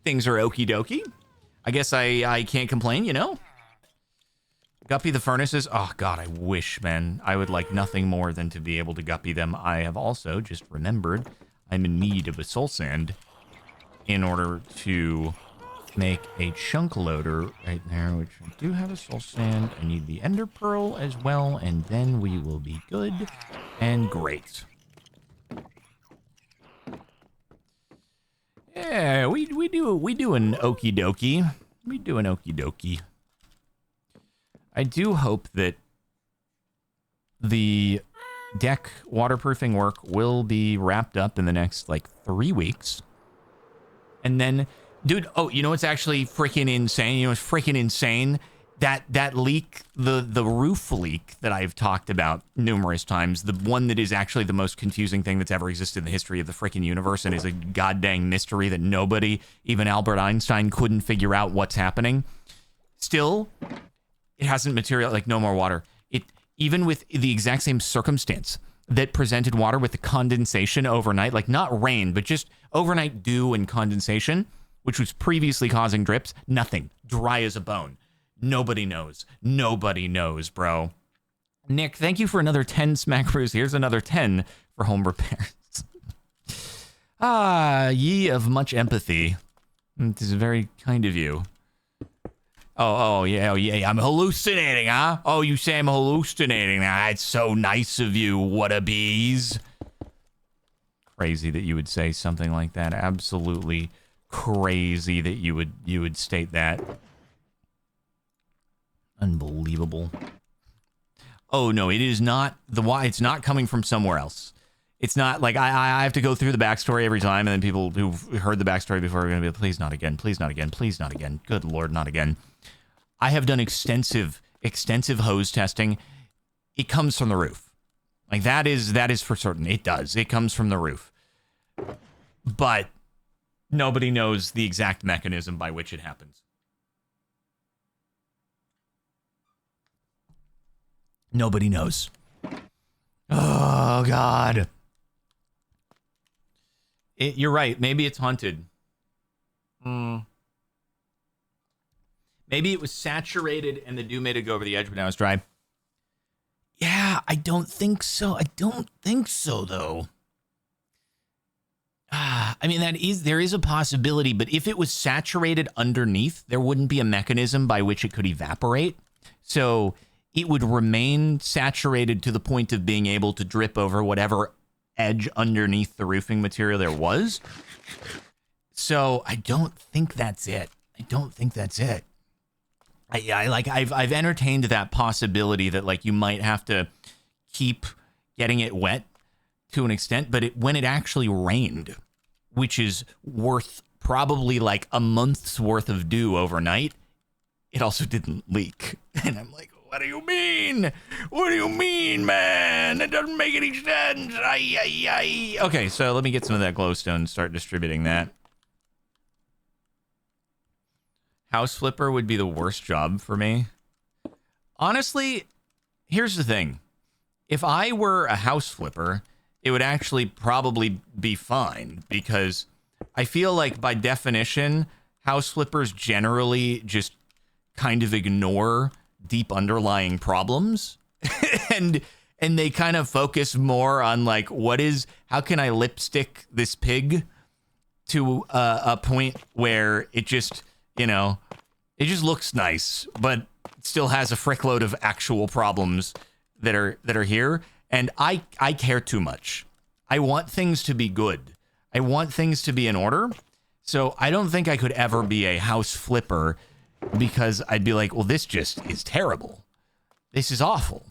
are okie dokie. I guess I can't complain, you know? Guppy the furnaces. Oh, God, I wish, man. I would like nothing more than to be able to guppy them. I have also just remembered I'm in need of a soul sand in order to make a chunk loader right there, which I do have a soul sand. I need the ender pearl as well, and then we will be good and great. Yeah, we do an okie dokie. We do an okie dokie. I do hope that the deck waterproofing work will be wrapped up in the next, like, 3 weeks. And then, dude, oh, you know what's actually freaking insane? You know what's freaking insane? That leak, the roof leak that I've talked about numerous times, the one that is actually the most confusing thing that's ever existed in the history of the freaking universe and is a goddamn mystery that nobody, even Albert Einstein, couldn't figure out what's happening. Still, it hasn't materialized, like, no more water. Even with the exact same circumstance that presented water with the condensation overnight, like not rain, but just overnight dew and condensation, which was previously causing drips, nothing. Dry as a bone. Nobody knows. Nobody knows, bro. Nick, thank you for another 10 smackaroos. Here's another 10 for home repairs. Ye of much empathy. This is very kind of you. Oh, yeah, I'm hallucinating, huh? Oh, you say I'm hallucinating. That's so nice of you, whatabees. Crazy that you would say something like that. Absolutely crazy that you would state that. Unbelievable. Oh, no, it is not it's not coming from somewhere else. It's not like I have to go through the backstory every time, and then people who've heard the backstory before are going to be like, please not again, please not again, please not again. Good Lord, not again. I have done extensive hose testing. It comes from the roof. Like, that is for certain. It does. It comes from the roof. But nobody knows the exact mechanism by which it happens. Nobody knows. Oh, God. You're right. Maybe it's haunted. Maybe it was saturated and the dew made it go over the edge, but now it's dry. Yeah, I don't think so. I don't think so, though. I mean, there is a possibility, but if it was saturated underneath, there wouldn't be a mechanism by which it could evaporate. So it would remain saturated to the point of being able to drip over whatever edge underneath the roofing material there was. So I don't think that's it. I've entertained that possibility that, like, you might have to keep getting it wet to an extent, but when it actually rained, which is worth probably like a month's worth of dew overnight, it also didn't leak. And I'm like, what do you mean? What do you mean, man? It doesn't make any sense. Okay, so let me get some of that glowstone and start distributing that. House flipper would be the worst job for me. Honestly, here's the thing. If I were a house flipper, it would actually probably be fine, because I feel like by definition, house flippers generally just kind of ignore deep underlying problems. and they kind of focus more on, like, how can I lipstick this pig to a point where it just, you know, it just looks nice, but still has a frickload of actual problems that are here. And I care too much. I want things to be good. I want things to be in order. So I don't think I could ever be a house flipper because I'd be like, well, this just is terrible. This is awful.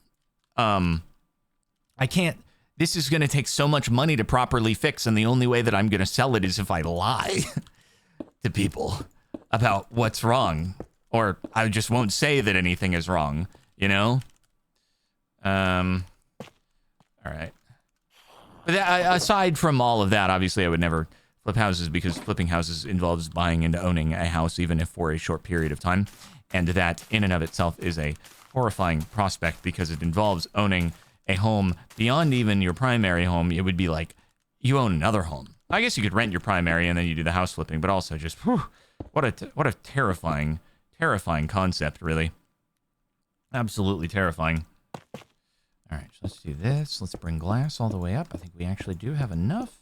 I can't, this is going to take so much money to properly fix, and the only way that I'm going to sell it is if I lie to people about what's wrong, or I just won't say that anything is wrong, you know? All right. But aside from all of that, obviously I would never flip houses because flipping houses involves buying and owning a house, even if for a short period of time. And that in and of itself is a horrifying prospect because it involves owning a home beyond even your primary home. It would be like you own another home. I guess you could rent your primary and then you do the house flipping, but also just, whew, what a terrifying concept, really. Absolutely terrifying. All right, so let's do this. Let's bring glass all the way up. I think we actually do have enough,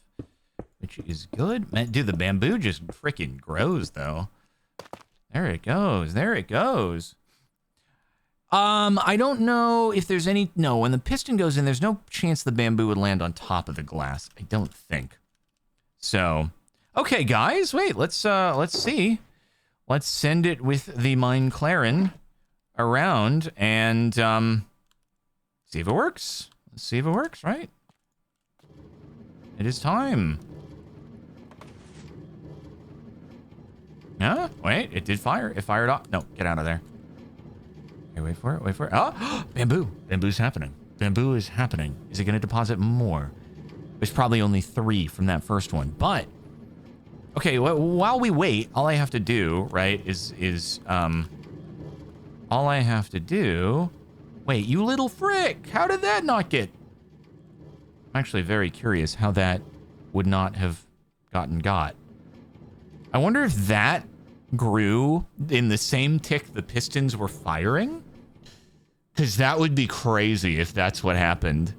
which is good. Man, dude, the bamboo just freaking grows, though. There it goes. There it goes. I don't know if there's any... No, when the piston goes in, there's no chance the bamboo would land on top of the glass. I don't think. So, okay, guys, wait. Let's see. Let's send it with the Minecart around and see if it works. Let's see if it works, right? It is time. Huh? Wait, it did fire. It fired off. No, get out of there. Okay, wait for it. Wait for it. Oh, bamboo. Bamboo's happening. Bamboo is happening. Is it going to deposit more? There's probably only 3 from that first one. But, okay, while we wait, all I have to do, right, is all I have to do... Wait, you little frick! How did that not get... I'm actually very curious how that would not have gotten got. I wonder if that grew in the same tick the pistons were firing? Because that would be crazy if that's what happened.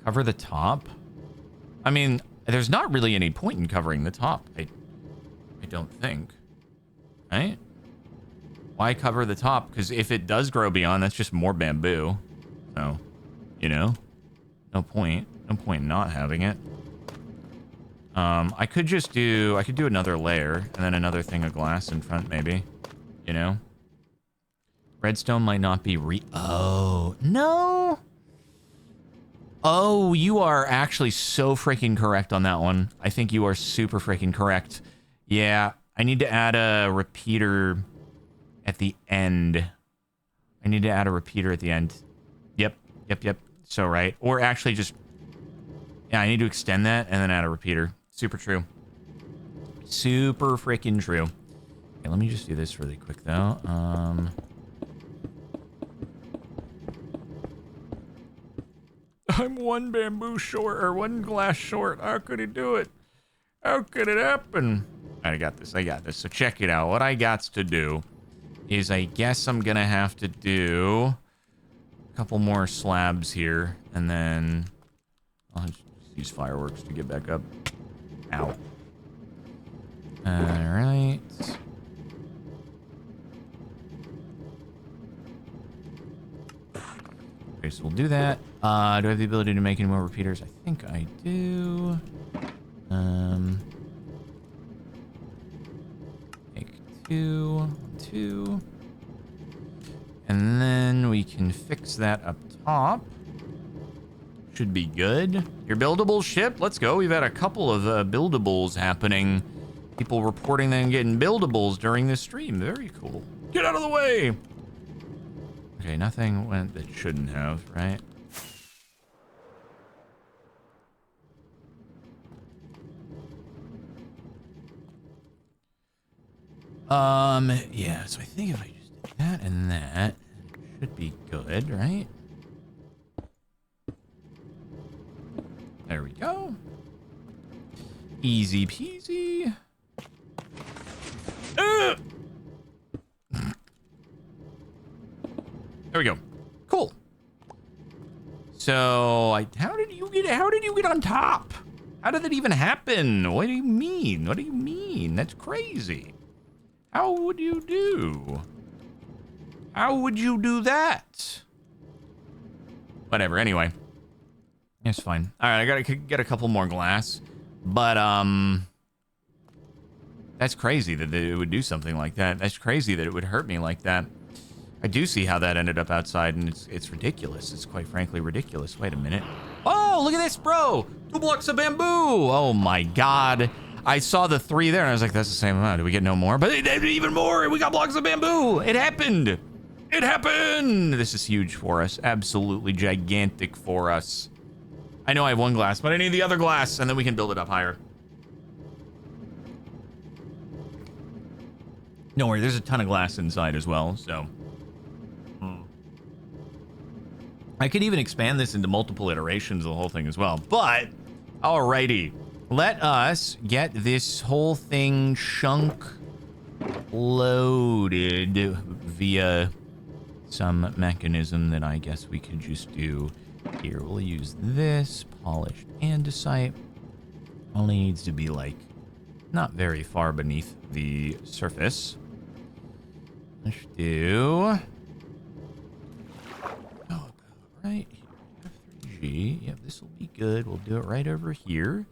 Cover the top? I mean, there's not really any point in covering the top. I don't think. Right? Why cover the top? Because if it does grow beyond, that's just more bamboo. So, you know, no point. No point in not having it. I could do another layer and then another thing of glass in front, maybe. You know? Redstone might not be oh, no! Oh, you are actually so freaking correct on that one. I think you are super freaking correct. Yeah, I need to add a repeater at the end. I need to add a repeater at the end. Yep. So right. Or actually just... Yeah, I need to extend that and then add a repeater. Super true. Super freaking true. Okay, let me just do this really quick, though. I'm one bamboo short, or one glass short. How could he do it? How could it happen? I got this. So check it out. What I got to do is I guess I'm going to have to do a couple more slabs here, and then I'll just use fireworks to get back up. Ow. Alright. Okay, so we'll do that. Do I have the ability to make any more repeaters? I think I do. Make 2. And then we can fix that up top. Should be good. Your buildable ship, let's go. We've had a couple of buildables happening. People reporting them getting buildables during this stream. Very cool. Get out of the way! Okay, nothing went that shouldn't have, right? Yeah, so I think if I just did that and that, it should be good, right? There we go. Easy peasy. There we go. Cool. So, how did you get on top? How did that even happen? What do you mean? What do you mean? That's crazy. How would you do? How would you do that? Whatever, anyway. It's fine. All right, I gotta get a couple more glass, but that's crazy that it would do something like that. That's crazy that it would hurt me like that. I do see how that ended up outside, and it's ridiculous. It's quite frankly ridiculous. Wait a minute. Oh, look at this, bro! 2 blocks of bamboo! Oh my god. I saw the 3 there, and I was like, that's the same amount. Do we get no more? But it did even more! We got blocks of bamboo! It happened! It happened! This is huge for us. Absolutely gigantic for us. I know I have 1 glass, but I need the other glass, and then we can build it up higher. Don't worry, there's a ton of glass inside as well, so... I could even expand this into multiple iterations of the whole thing as well. But, alrighty. Let us get this whole thing chunk loaded via some mechanism that I guess we could just do here. We'll use this polished andesite. Only needs to be like not very far beneath the surface. Let's do... right here, F3G. Yep, this will be good. We'll do it right over here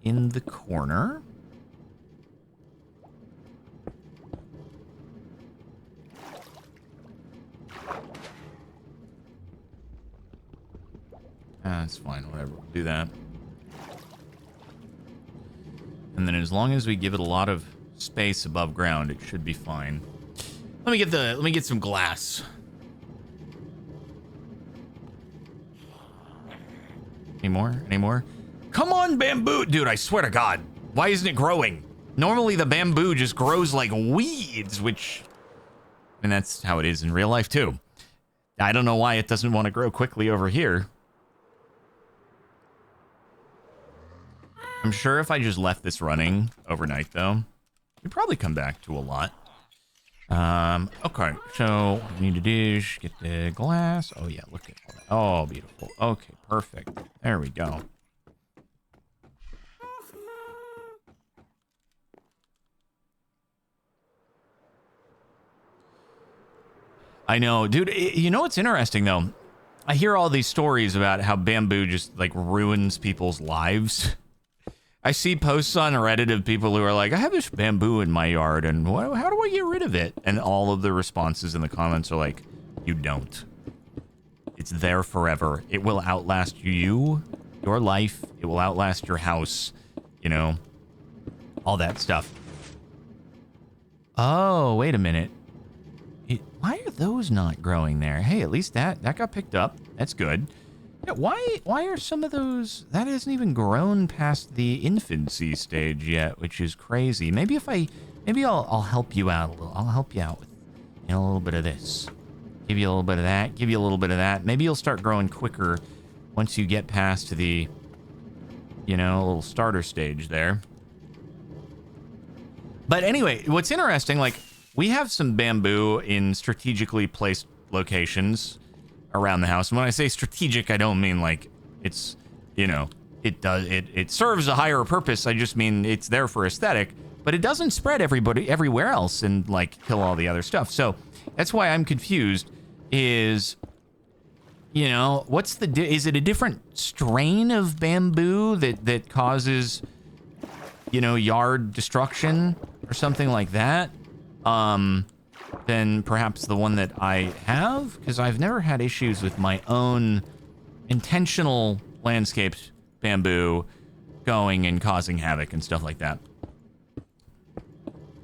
in the corner. That's fine, whatever. We'll do that. And then as long as we give it a lot of space above ground, it should be fine. Let me get some glass. Any more? Any more? Come on, bamboo! Dude, I swear to God. Why isn't it growing? Normally the bamboo just grows like weeds, which... and that's how it is in real life, too. I don't know why it doesn't want to grow quickly over here. I'm sure if I just left this running overnight, though, we'd probably come back to a lot. Okay, so what we need to do is get the glass. Oh, yeah, look at all that. Oh, beautiful. Okay, perfect. There we go. I know, dude. You know what's interesting, though? I hear all these stories about how bamboo just, like, ruins people's lives. I see posts on Reddit of people who are like, I have this bamboo in my yard, and how do I get rid of it? And all of the responses in the comments are like, you don't. It's there forever. It will outlast you, your life. It will outlast your house, you know, all that stuff. Oh, wait a minute. Why are those not growing there? Hey, at least that got picked up. That's good. Yeah, why are some of those... that hasn't even grown past the infancy stage yet, which is crazy. Maybe I'll help you out a little. I'll help you out with, you know, a little bit of this. Give you a little bit of that. Give you a little bit of that. Maybe you'll start growing quicker once you get past the, you know, little starter stage there. But anyway, what's interesting, like, we have some bamboo in strategically placed locations around the house. And when I say strategic, I don't mean like it's, you know, it serves a higher purpose. I just mean it's there for aesthetic, but it doesn't spread everywhere else and like kill all the other stuff. So that's why I'm confused is, you know, is it a different strain of bamboo that causes, you know, yard destruction or something like that? Than perhaps the one that I have, because I've never had issues with my own intentional landscaped bamboo going and causing havoc and stuff like that.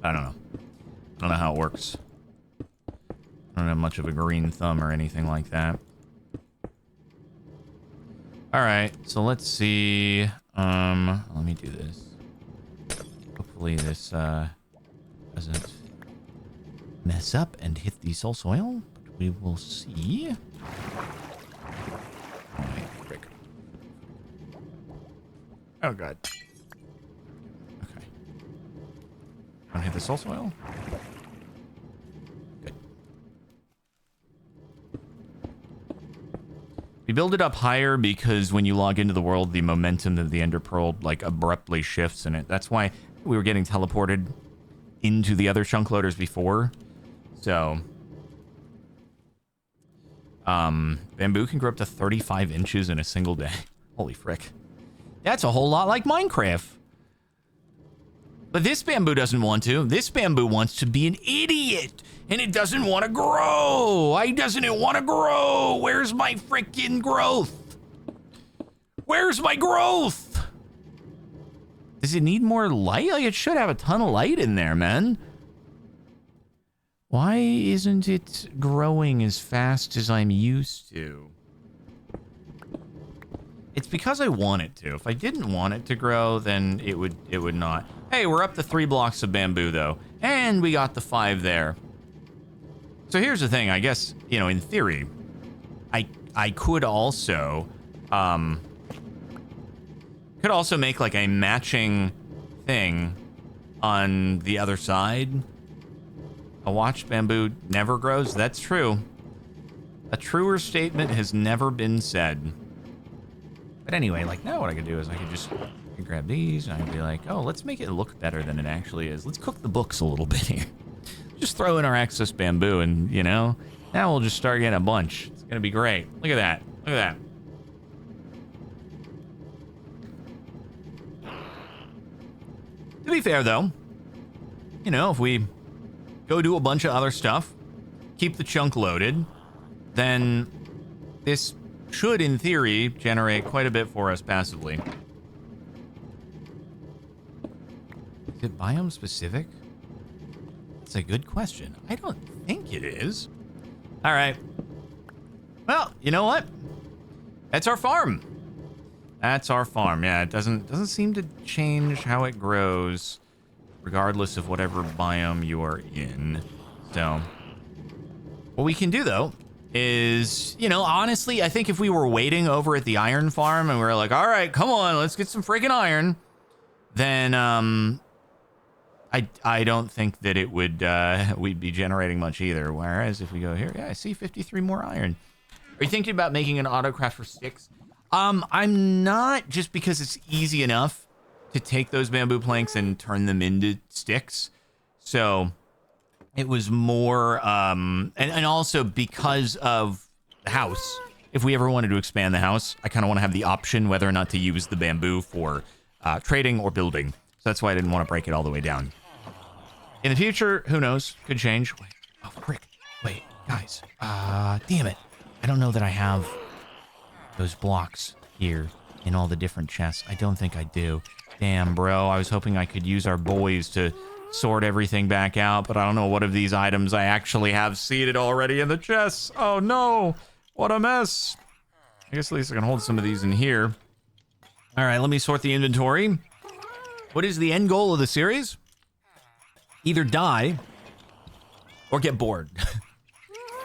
I don't know. I don't know how it works. I don't have much of a green thumb or anything like that. All right, so let's see. Let me do this. Hopefully this doesn't mess up and hit the soul soil, but we will see. Oh, wait, frick. Oh, God. Okay. Want to hit the soul soil? Good. We build it up higher because when you log into the world, the momentum of the Ender Pearl, like, abruptly shifts in it. That's why we were getting teleported into the other chunk loaders before. So, bamboo can grow up to 35 inches in a single day. Holy frick. That's a whole lot like Minecraft. But this bamboo doesn't want to. This bamboo wants to be an idiot. And it doesn't want to grow. Why doesn't it want to grow? Where's my freaking growth? Where's my growth? Does it need more light? Like, it should have a ton of light in there, man. Why isn't it growing as fast as I'm used to? It's because I want it to. If I didn't want it to grow, then it would not. Hey, we're up to 3 blocks of bamboo, though. And we got the 5 there. So here's the thing. I guess, you know, in theory, I could also make like a matching thing on the other side. A watched bamboo never grows. That's true. A truer statement has never been said. But anyway, like, now what I could do is I could grab these and I'd be like, oh, let's make it look better than it actually is. Let's cook the books a little bit here. Just throw in our excess bamboo and, you know, now we'll just start getting a bunch. It's going to be great. Look at that. Look at that. To be fair, though, you know, if we go do a bunch of other stuff, keep the chunk loaded, then this should, in theory, generate quite a bit for us passively. Is it biome specific? That's a good question. I don't think it is. All right. Well, you know what? That's our farm. That's our farm. Yeah, it doesn't seem to change how it grows, regardless of whatever biome you are in. So, what we can do though is, you know, honestly, I think if we were waiting over at the iron farm and we were like, all right, come on, let's get some freaking iron, then I don't think that it would we'd be generating much either. Whereas if we go here, yeah, I see 53 more iron. Are you thinking about making an autocraft for sticks? I'm not, just because it's easy enough to take those bamboo planks and turn them into sticks. So it was more, and also because of the house. If we ever wanted to expand the house, I kind of want to have the option whether or not to use the bamboo for trading or building. So that's why I didn't want to break it all the way down. In the future, who knows? Could change. Wait, oh, frick. Wait, guys. Damn it. I don't know that I have those blocks here in all the different chests. I don't think I do. Damn, bro. I was hoping I could use our boys to sort everything back out, but I don't know what of these items I actually have seated already in the chests. Oh, no. What a mess. I guess at least I can hold some of these in here. All right, let me sort the inventory. What is the end goal of the series? Either die or get bored.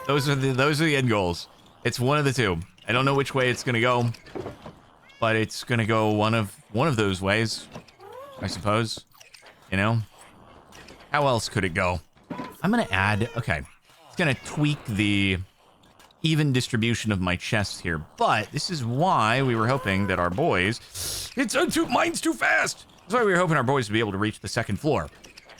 Those are the end goals. It's one of the two. I don't know which way it's gonna go, but it's gonna go one of those ways, I suppose. You know, how else could it go? I'm gonna add. Okay, it's gonna tweak the even distribution of my chests here, but this is why we were hoping that our boys. Mine's too fast. That's why we were hoping our boys would be able to reach the second floor,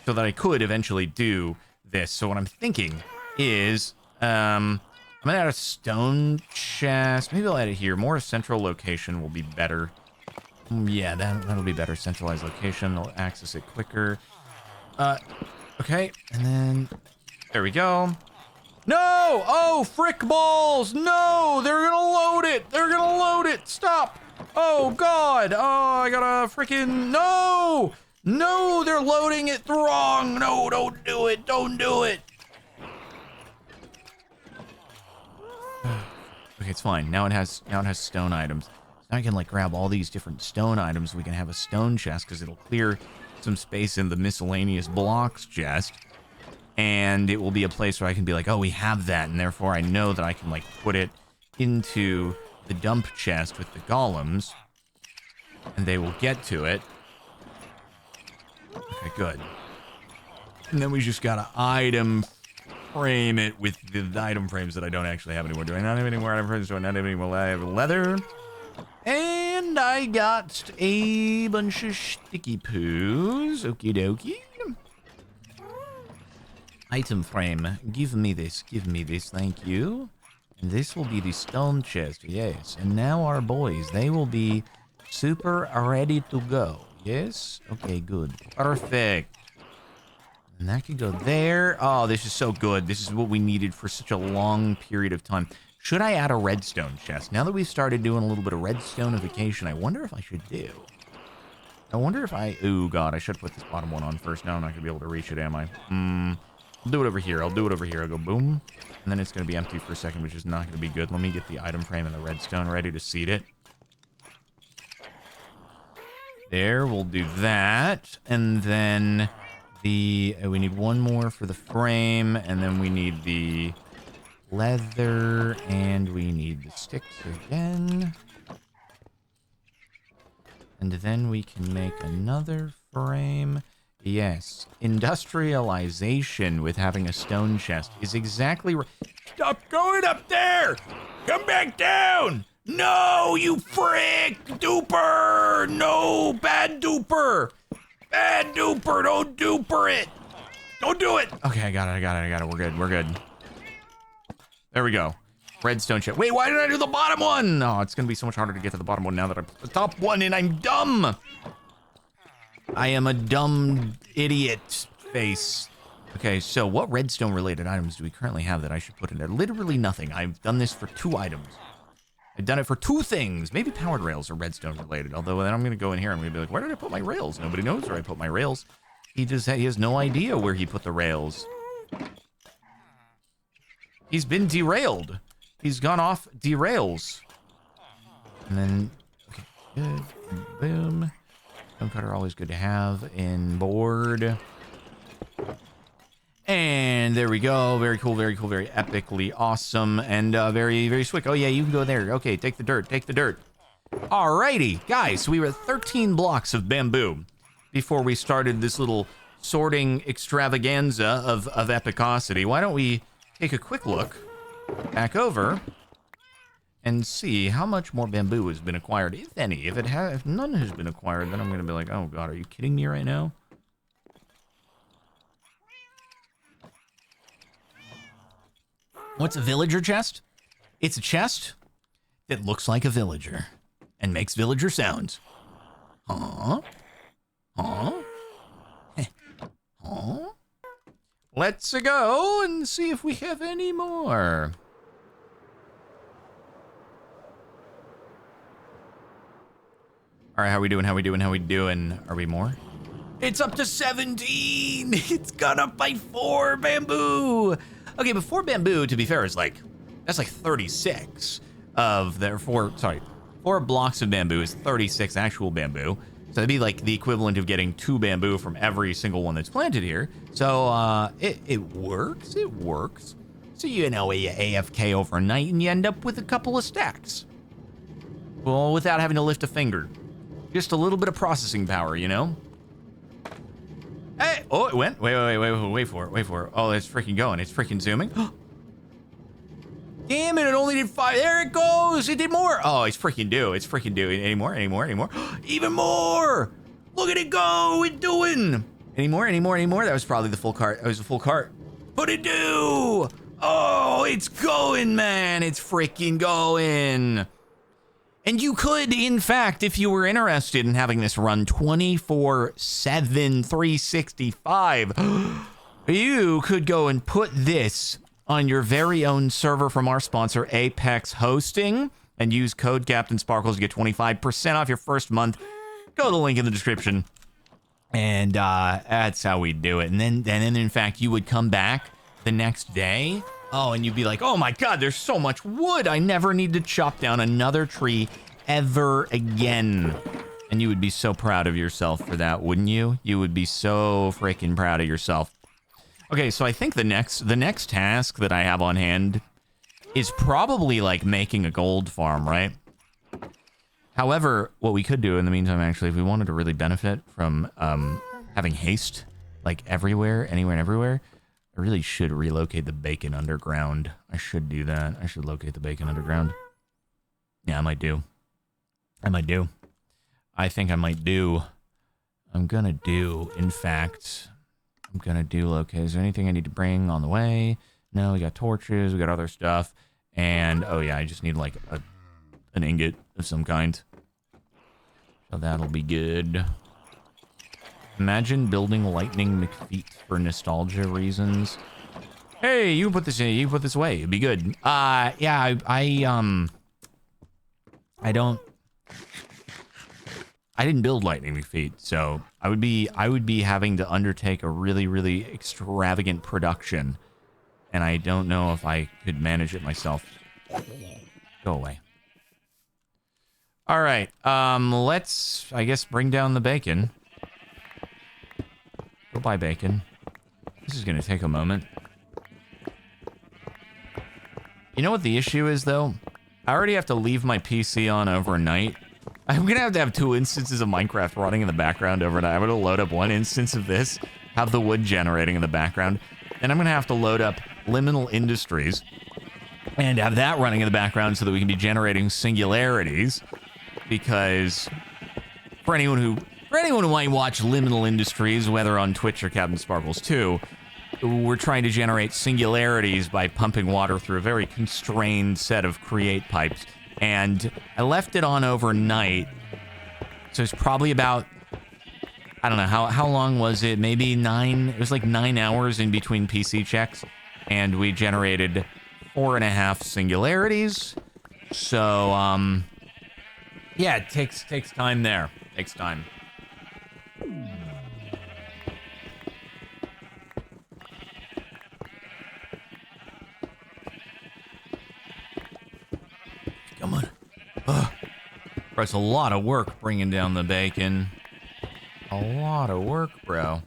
so that I could eventually do this. So what I'm thinking is, I'm gonna add a stone chest. Maybe I'll add it here. More central location will be better. Yeah, that'll be better. Centralized location. I'll access it quicker. Okay, and then there we go. No! Oh, frick balls! No! They're gonna load it! They're gonna load it! Stop! Oh, God! Oh, I gotta freaking... No! No, they're loading it wrong! No, don't do it! Don't do it! Okay, it's fine. Now it has stone items. Now I can like grab all these different stone items. We can have a stone chest because it'll clear some space in the miscellaneous blocks chest. And it will be a place where I can be like, oh, we have that, and therefore I know that I can like put it into the dump chest with the golems, and they will get to it. Okay, good. And then we just gotta item frame it with the item frames that I don't actually have anymore. Do I not have any more item frames? Do I not have any more? I have leather. And I got a bunch of sticky poos. Okie dokie. Item frame. Give me this. Give me this. Thank you. And this will be the stone chest, yes. And now our boys, they will be super ready to go. Yes? Okay, good. Perfect. And that could go there. Oh, this is so good. This is what we needed for such a long period of time. Should I add a redstone chest? Now that we've started doing a little bit of redstonification, I wonder if I should do. I wonder if I... Oh, God, I should put this bottom one on first. Now I'm not going to be able to reach it, am I? I'll do it over here. I'll do it over here. I'll go boom. And then it's going to be empty for a second, which is not going to be good. Let me get the item frame and the redstone ready to seed it. There, we'll do that. And then the... we need one more for the frame. And then we need the leather. And we need the sticks again. And then we can make another frame. Yes, industrialization with having a stone chest is exactly right. Stop going up there! Come back down! No, you frick! Duper! No, bad duper! Bad duper, don't duper it! Don't do it! Okay, I got it. We're good. There we go. Redstone chest. Wait, why did I do the bottom one? Oh, it's gonna be so much harder to get to the bottom one now that I put the top one in. I'm dumb! I am a dumb idiot face. Okay, so what redstone related items do we currently have that I should put in there? Literally nothing. I've done this for 2 items. I've done it for 2 things. Maybe powered rails are redstone related. Although then I'm going to go in here and I'm going to be like, where did I put my rails? Nobody knows where I put my rails. He has no idea where he put the rails. He's been derailed. He's gone off derails. And then, okay, good. Boom. Stone cutter always good to have in board. And there we go. Very cool, very epically awesome, and very, very slick. Oh yeah, you can go there. Okay, take the dirt, Alrighty, guys, so we were at 13 blocks of bamboo before we started this little sorting extravaganza of epicosity. Why don't we take a quick look back over and see how much more bamboo has been acquired, if any. If none has been acquired, then I'm gonna be like, oh God, are you kidding me right now? What's a villager chest? It's a chest that looks like a villager and makes villager sounds. Huh? Let's go and see if we have any more. All right, how we doing? Are we more? It's up to 17. It's gone up by 4 bamboo. Okay, but 4 bamboo, to be fair, is that's like 36 of their 4 blocks of bamboo is 36 actual bamboo. So that'd be like the equivalent of getting 2 bamboo from every single one that's planted here. So it works. So you AFK overnight and you end up with a couple of stacks. Well, without having to lift a finger. Just a little bit of processing power, you know? Hey, oh, it went. Wait for it. Oh, it's freaking going. It's freaking zooming. Damn it, it only did 5. There it goes. It did more. Oh, it's freaking due. Any more? Even more. Look at it go. It's doing. Any more? That was probably the full cart. It was a full cart. But it do. Oh, it's going, man. It's freaking going. And you could, in fact, if you were interested in having this run 24/7, 365, you could go and put this on your very own server from our sponsor, Apex Hosting, and use code CaptainSparkles to get 25% off your first month. Go to the link in the description. And that's how we do it. And then, in fact, you would come back the next day. Oh, and you'd be like, oh my God, there's so much wood. I never need to chop down another tree ever again. And you would be so proud of yourself for that, wouldn't you? You would be so freaking proud of yourself. Okay, so I think the next task that I have on hand is probably like making a gold farm, right? However, what we could do in the meantime, actually, if we wanted to really benefit from having haste like everywhere, anywhere and everywhere, I really should relocate the bacon underground. I should do that. I should locate the bacon underground. Yeah, I might do. I think I might do. I'm gonna do, in fact, okay, is there anything I need to bring on the way? No, we got torches, we got other stuff. And, oh yeah, I just need like an ingot of some kind. So that'll be good. Imagine building lightning McFeet for nostalgia reasons. Hey, you put this in, you put this away. It'd be good. Yeah, I didn't build lightning McFeet, so I would be having to undertake a really, really extravagant production. And I don't know if I could manage it myself. Go away. All right, let's, I guess, bring down the bacon. Go buy bacon. This is gonna take a moment. You know what the issue is, though? I already have to leave my PC on overnight. I'm gonna have 2 instances of Minecraft running in the background overnight. I'm gonna load up 1 instance of this, have the wood generating in the background, and I'm gonna have to load up Liminal Industries and have that running in the background so that we can be generating singularities. Because for anyone who might watch Liminal Industries, whether on Twitch or Captain Sparkles 2, we're trying to generate singularities by pumping water through a very constrained set of create pipes. And I left it on overnight, so it's probably about, I don't know, how long was it? Maybe 9, it was like 9 hours in between PC checks, and we generated 4.5 singularities. So, yeah, it takes time there. Takes time. Come on. That's a lot of work bringing down the bacon. A lot of work, bro.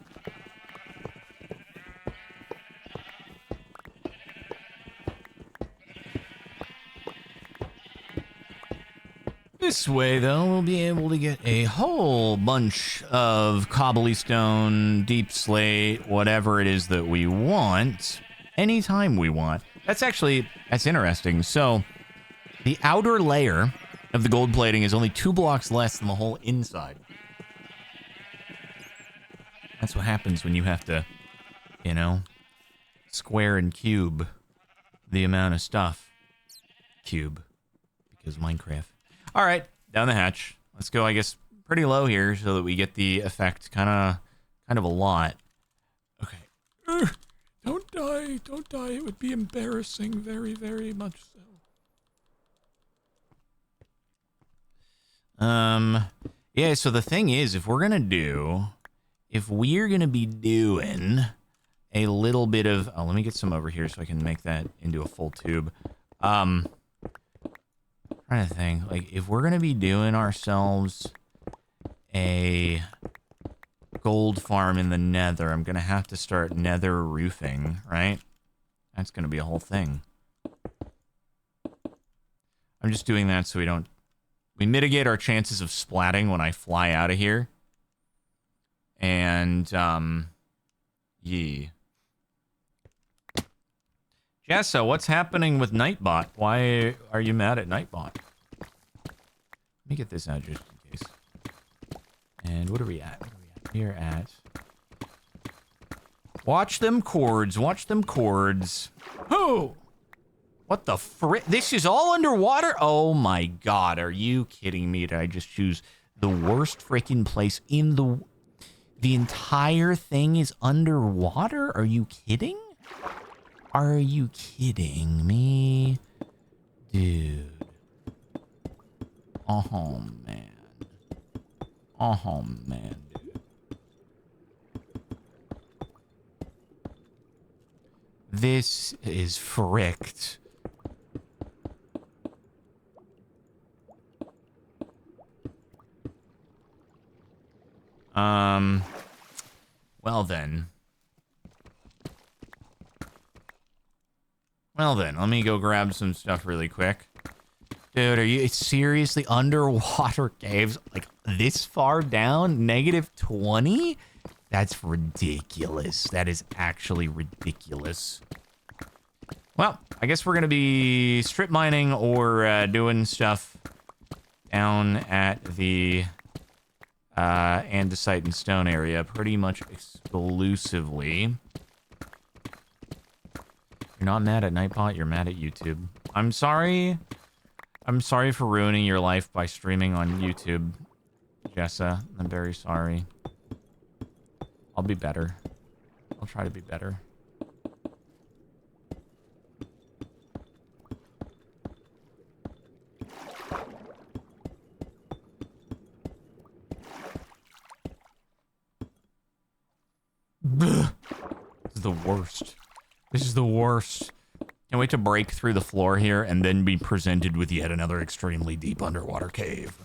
This way, though, we'll be able to get a whole bunch of cobblestone, deep slate, whatever it is that we want, anytime we want. That's interesting. So, the outer layer of the gold plating is only 2 blocks less than the whole inside. That's what happens when you have to, you know, square and cube the amount of stuff. Cube. Because Minecraft. All right, down the hatch. Let's go, I guess, pretty low here so that we get the effect kind of a lot. Okay. Don't die. Don't die. It would be embarrassing. Very, very much so. Yeah, so the thing is, if we're gonna be doing a little bit of, oh, let me get some over here so I can make that into a full tube. Trying to think, like, if we're gonna be doing ourselves a gold farm in the nether, I'm gonna have to start nether roofing, right? That's gonna be a whole thing. I'm just doing that so we mitigate our chances of splatting when I fly out of here. And, yeah. Jessa, what's happening with Nightbot? Why are you mad at Nightbot? Let me get this out just in case. And what are we at? We're at... Watch them cords. Watch them cords. Who? What the frick? This is all underwater? Oh my god, are you kidding me? Did I just choose the worst freaking place in the... The entire thing is underwater? Are you kidding? Are you kidding me? Dude. Oh, man. Oh, man, dude. This is fricked. Well then. Well then, let me go grab some stuff really quick. Dude, are you seriously underwater caves like this far down? -20? That's ridiculous. That is actually ridiculous. Well, I guess we're gonna be strip mining or doing stuff down at the andesite and stone area pretty much exclusively. You're not mad at Nightbot, you're mad at YouTube. I'm sorry. I'm sorry for ruining your life by streaming on YouTube, Jessa. I'm very sorry. I'll be better. I'll try to be better. This is the worst. This is the worst. Can't wait to break through the floor here and then be presented with yet another extremely deep underwater cave.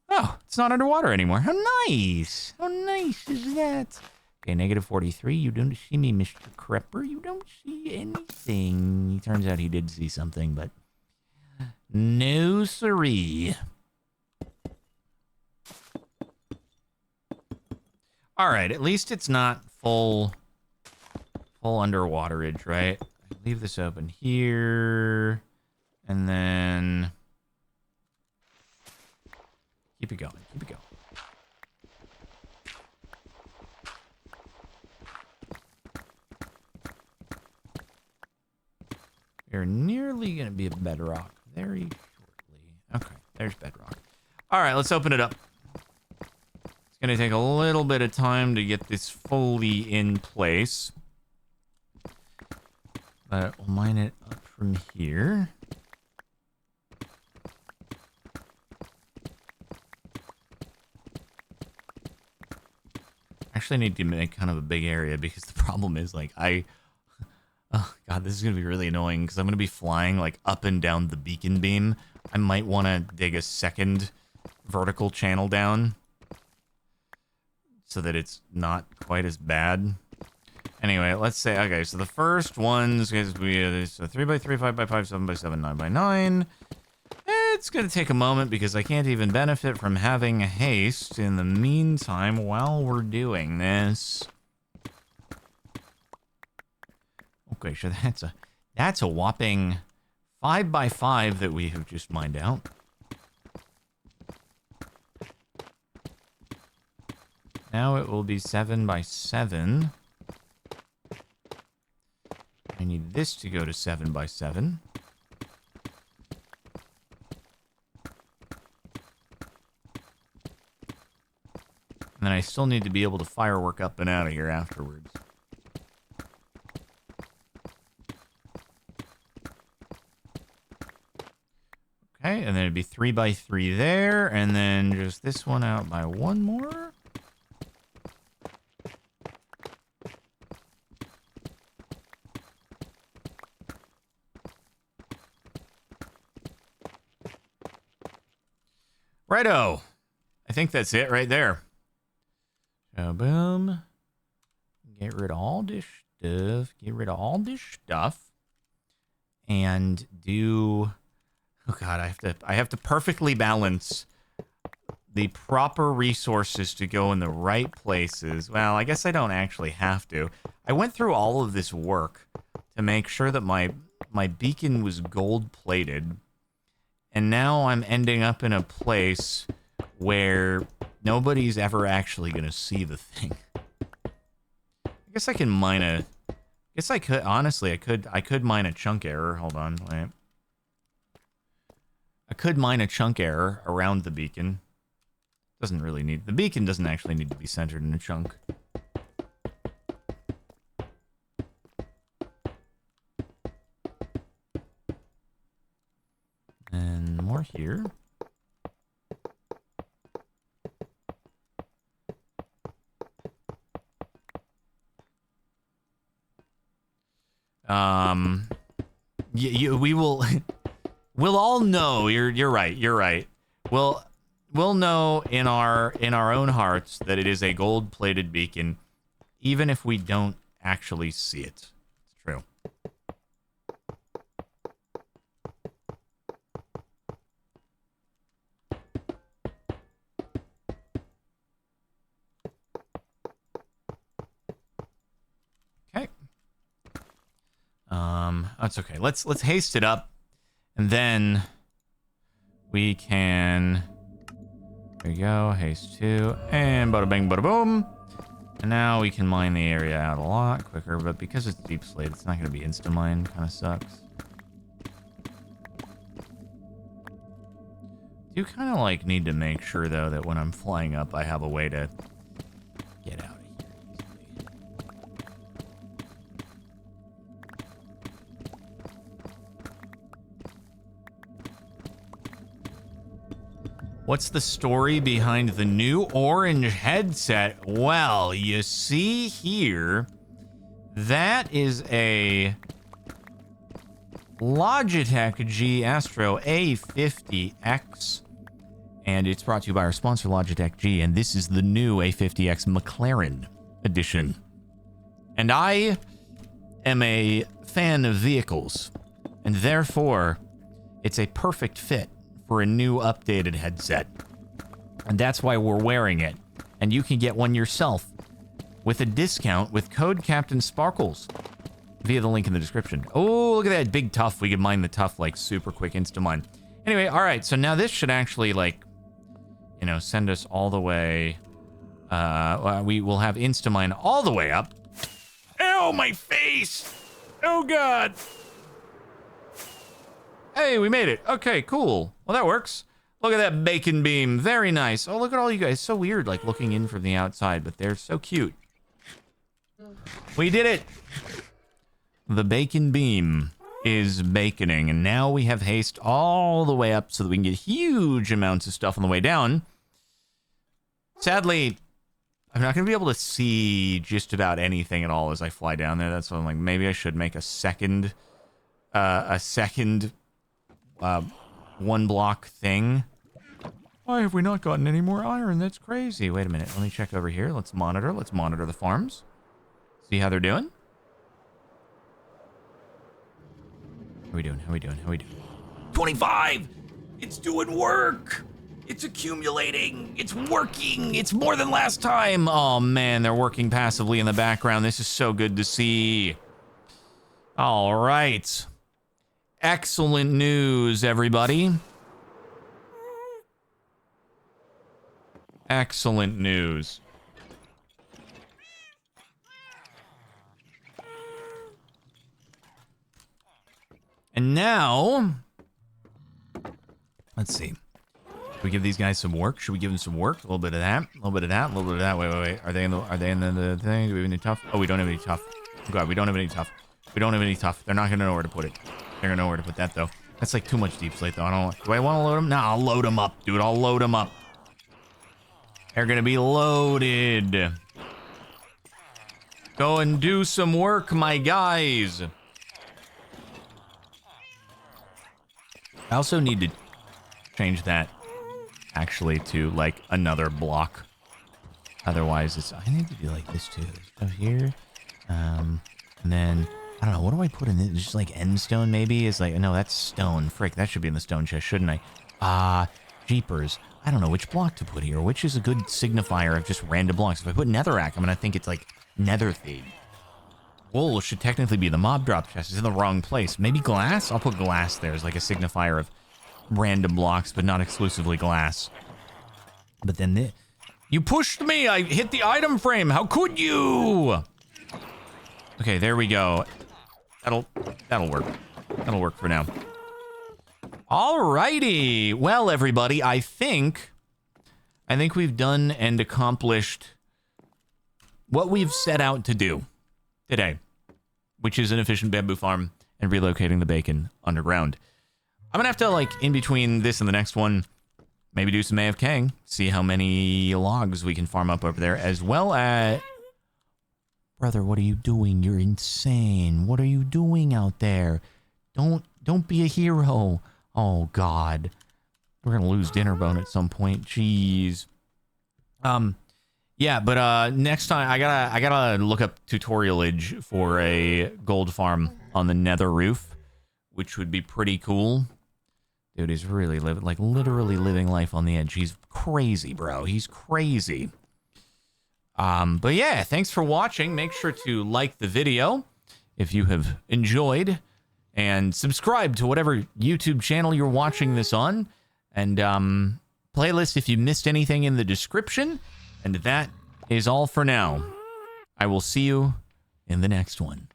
Oh, it's not underwater anymore. How nice. How nice is that? Okay, negative 43. You don't see me, Mr. Crepper. You don't see anything. Turns out he did see something, but no siree. All right, at least it's not full underwaterage, right? Leave this open here, and then keep it going. Keep it going. We're nearly going to be at bedrock very shortly. Okay, there's bedrock. All right, let's open it up. It's going to take a little bit of time to get this fully in place. But we'll mine it up from here. Actually, I need to make kind of a big area because the problem is, like, oh, God, this is going to be really annoying because I'm going to be flying, like, up and down the beacon beam. I might want to dig a second vertical channel down so that it's not quite as bad. Anyway, let's say, okay, so the first one's going to be a 3x3, 5x5, 7x7, 9x9. It's going to take a moment because I can't even benefit from having haste in the meantime while we're doing this. Okay, so that's a whopping 5x5 that we have just mined out. Now it will be 7x7. I need this to go to 7x7. And then I still need to be able to firework up and out of here afterwards. Okay, and then it'd be 3x3 there, and then just this one out by one more. Righto. I think that's it right there. So boom. Get rid of all this stuff. Get rid of all this stuff. And do... Oh God, I have to perfectly balance the proper resources to go in the right places. Well, I guess I don't actually have to. I went through all of this work to make sure that my beacon was gold-plated. And now I'm ending up in a place where nobody's ever actually going to see the thing. I guess I can mine a... I guess I could... Honestly, I could mine a chunk error. Hold on, wait. I could mine a chunk error around the beacon. Doesn't really need... The beacon doesn't actually need to be centered in a chunk. And more here. We will... We'll all know. You're right. You're right. We'll know in our own hearts that it is a gold-plated beacon, even if we don't actually see it. It's true. Okay. That's okay. Let's haste it up. And then we can, there we go, haste 2, and bada bing, bada boom. And now we can mine the area out a lot quicker, but because it's deep slate, it's not going to be insta-mine, kind of sucks. do kind of like need to make sure though that when I'm flying up, I have a way to get out of here easily. What's the story behind the new orange headset? Well, you see here, that is a Logitech G Astro A50X, and it's brought to you by our sponsor Logitech G, and this is the new A50X McLaren edition. And I am a fan of vehicles, and therefore it's a perfect fit for a new updated headset. And that's why we're wearing it. And you can get one yourself with a discount with code Captain Sparkles via the link in the description. Oh, look at that big tough. We can mine the tough like super quick insta mine. Anyway, all right. So now this should actually like, you know, send us all the way. We will have insta mine all the way up. Ow, my face. Oh God. Hey, we made it. Okay, cool. Well, that works. Look at that bacon beam. Very nice. Oh, look at all you guys. So weird, like looking in from the outside, but they're so cute. We did it. The bacon beam is baconing, and now we have haste all the way up so that we can get huge amounts of stuff on the way down. Sadly, I'm not going to be able to see just about anything at all as I fly down there. That's why I'm like, maybe I should make a second one block thing. Why have we not gotten any more iron? That's crazy. Wait a minute. Let me check over here. Let's monitor the farms. See how they're doing. How we doing? 25! It's doing work! It's accumulating! It's working! It's more than last time! Oh man, they're working passively in the background. This is so good to see. All right. Excellent news, everybody. Excellent news. And now, let's see. Should we give these guys some work? Should we give them some work? A little bit of that, a little bit of that, a little bit of that. Wait. Are they in the thing? Do we have any tough? Oh, we don't have any tough. Oh God, we don't have any tough. We don't have any tough. They're not gonna know where to put it. They're gonna know where to put that though. That's like too much deep slate though. Do I want to load them? Nah, I'll load them up, dude. I'll load them up. They're gonna be loaded. Go and do some work, my guys. I also need to change that actually to like another block. Otherwise, I need to do like this too. Stuff here, and then I don't know. What do I put in this? Just like end stone maybe? Is like no, that's stone. Frick, that should be in the stone chest, shouldn't I? Jeepers. I don't know which block to put here. Which is a good signifier of just random blocks. If I put netherrack, I'm gonna think it's like nether theme. Wool should technically be the mob drop chest. It's in the wrong place. Maybe glass? I'll put glass there as like a signifier of random blocks, but not exclusively glass. But then you pushed me! I hit the item frame! How could you? Okay, there we go. That'll work. That'll work for now. Alrighty. Well, everybody, I think we've done and accomplished what we've set out to do today, which is an efficient bamboo farm and relocating the bacon underground. I'm gonna have to, like, in between this and the next one, maybe do some AFKing, see how many logs we can farm up over there, as well as... Brother, what are you doing? You're insane. What are you doing out there? Don't be a hero. Oh, God. We're gonna lose dinner bone at some point. Jeez. Yeah, but next time I gotta look up tutorialage for a gold farm on the nether roof, which would be pretty cool. Dude, he's really living, like literally living life on the edge. He's crazy, bro. He's crazy. But yeah, thanks for watching. Make sure to like the video if you have enjoyed, and subscribe to whatever YouTube channel you're watching this on, and playlist if you missed anything in the description. And that is all for now. I will see you in the next one.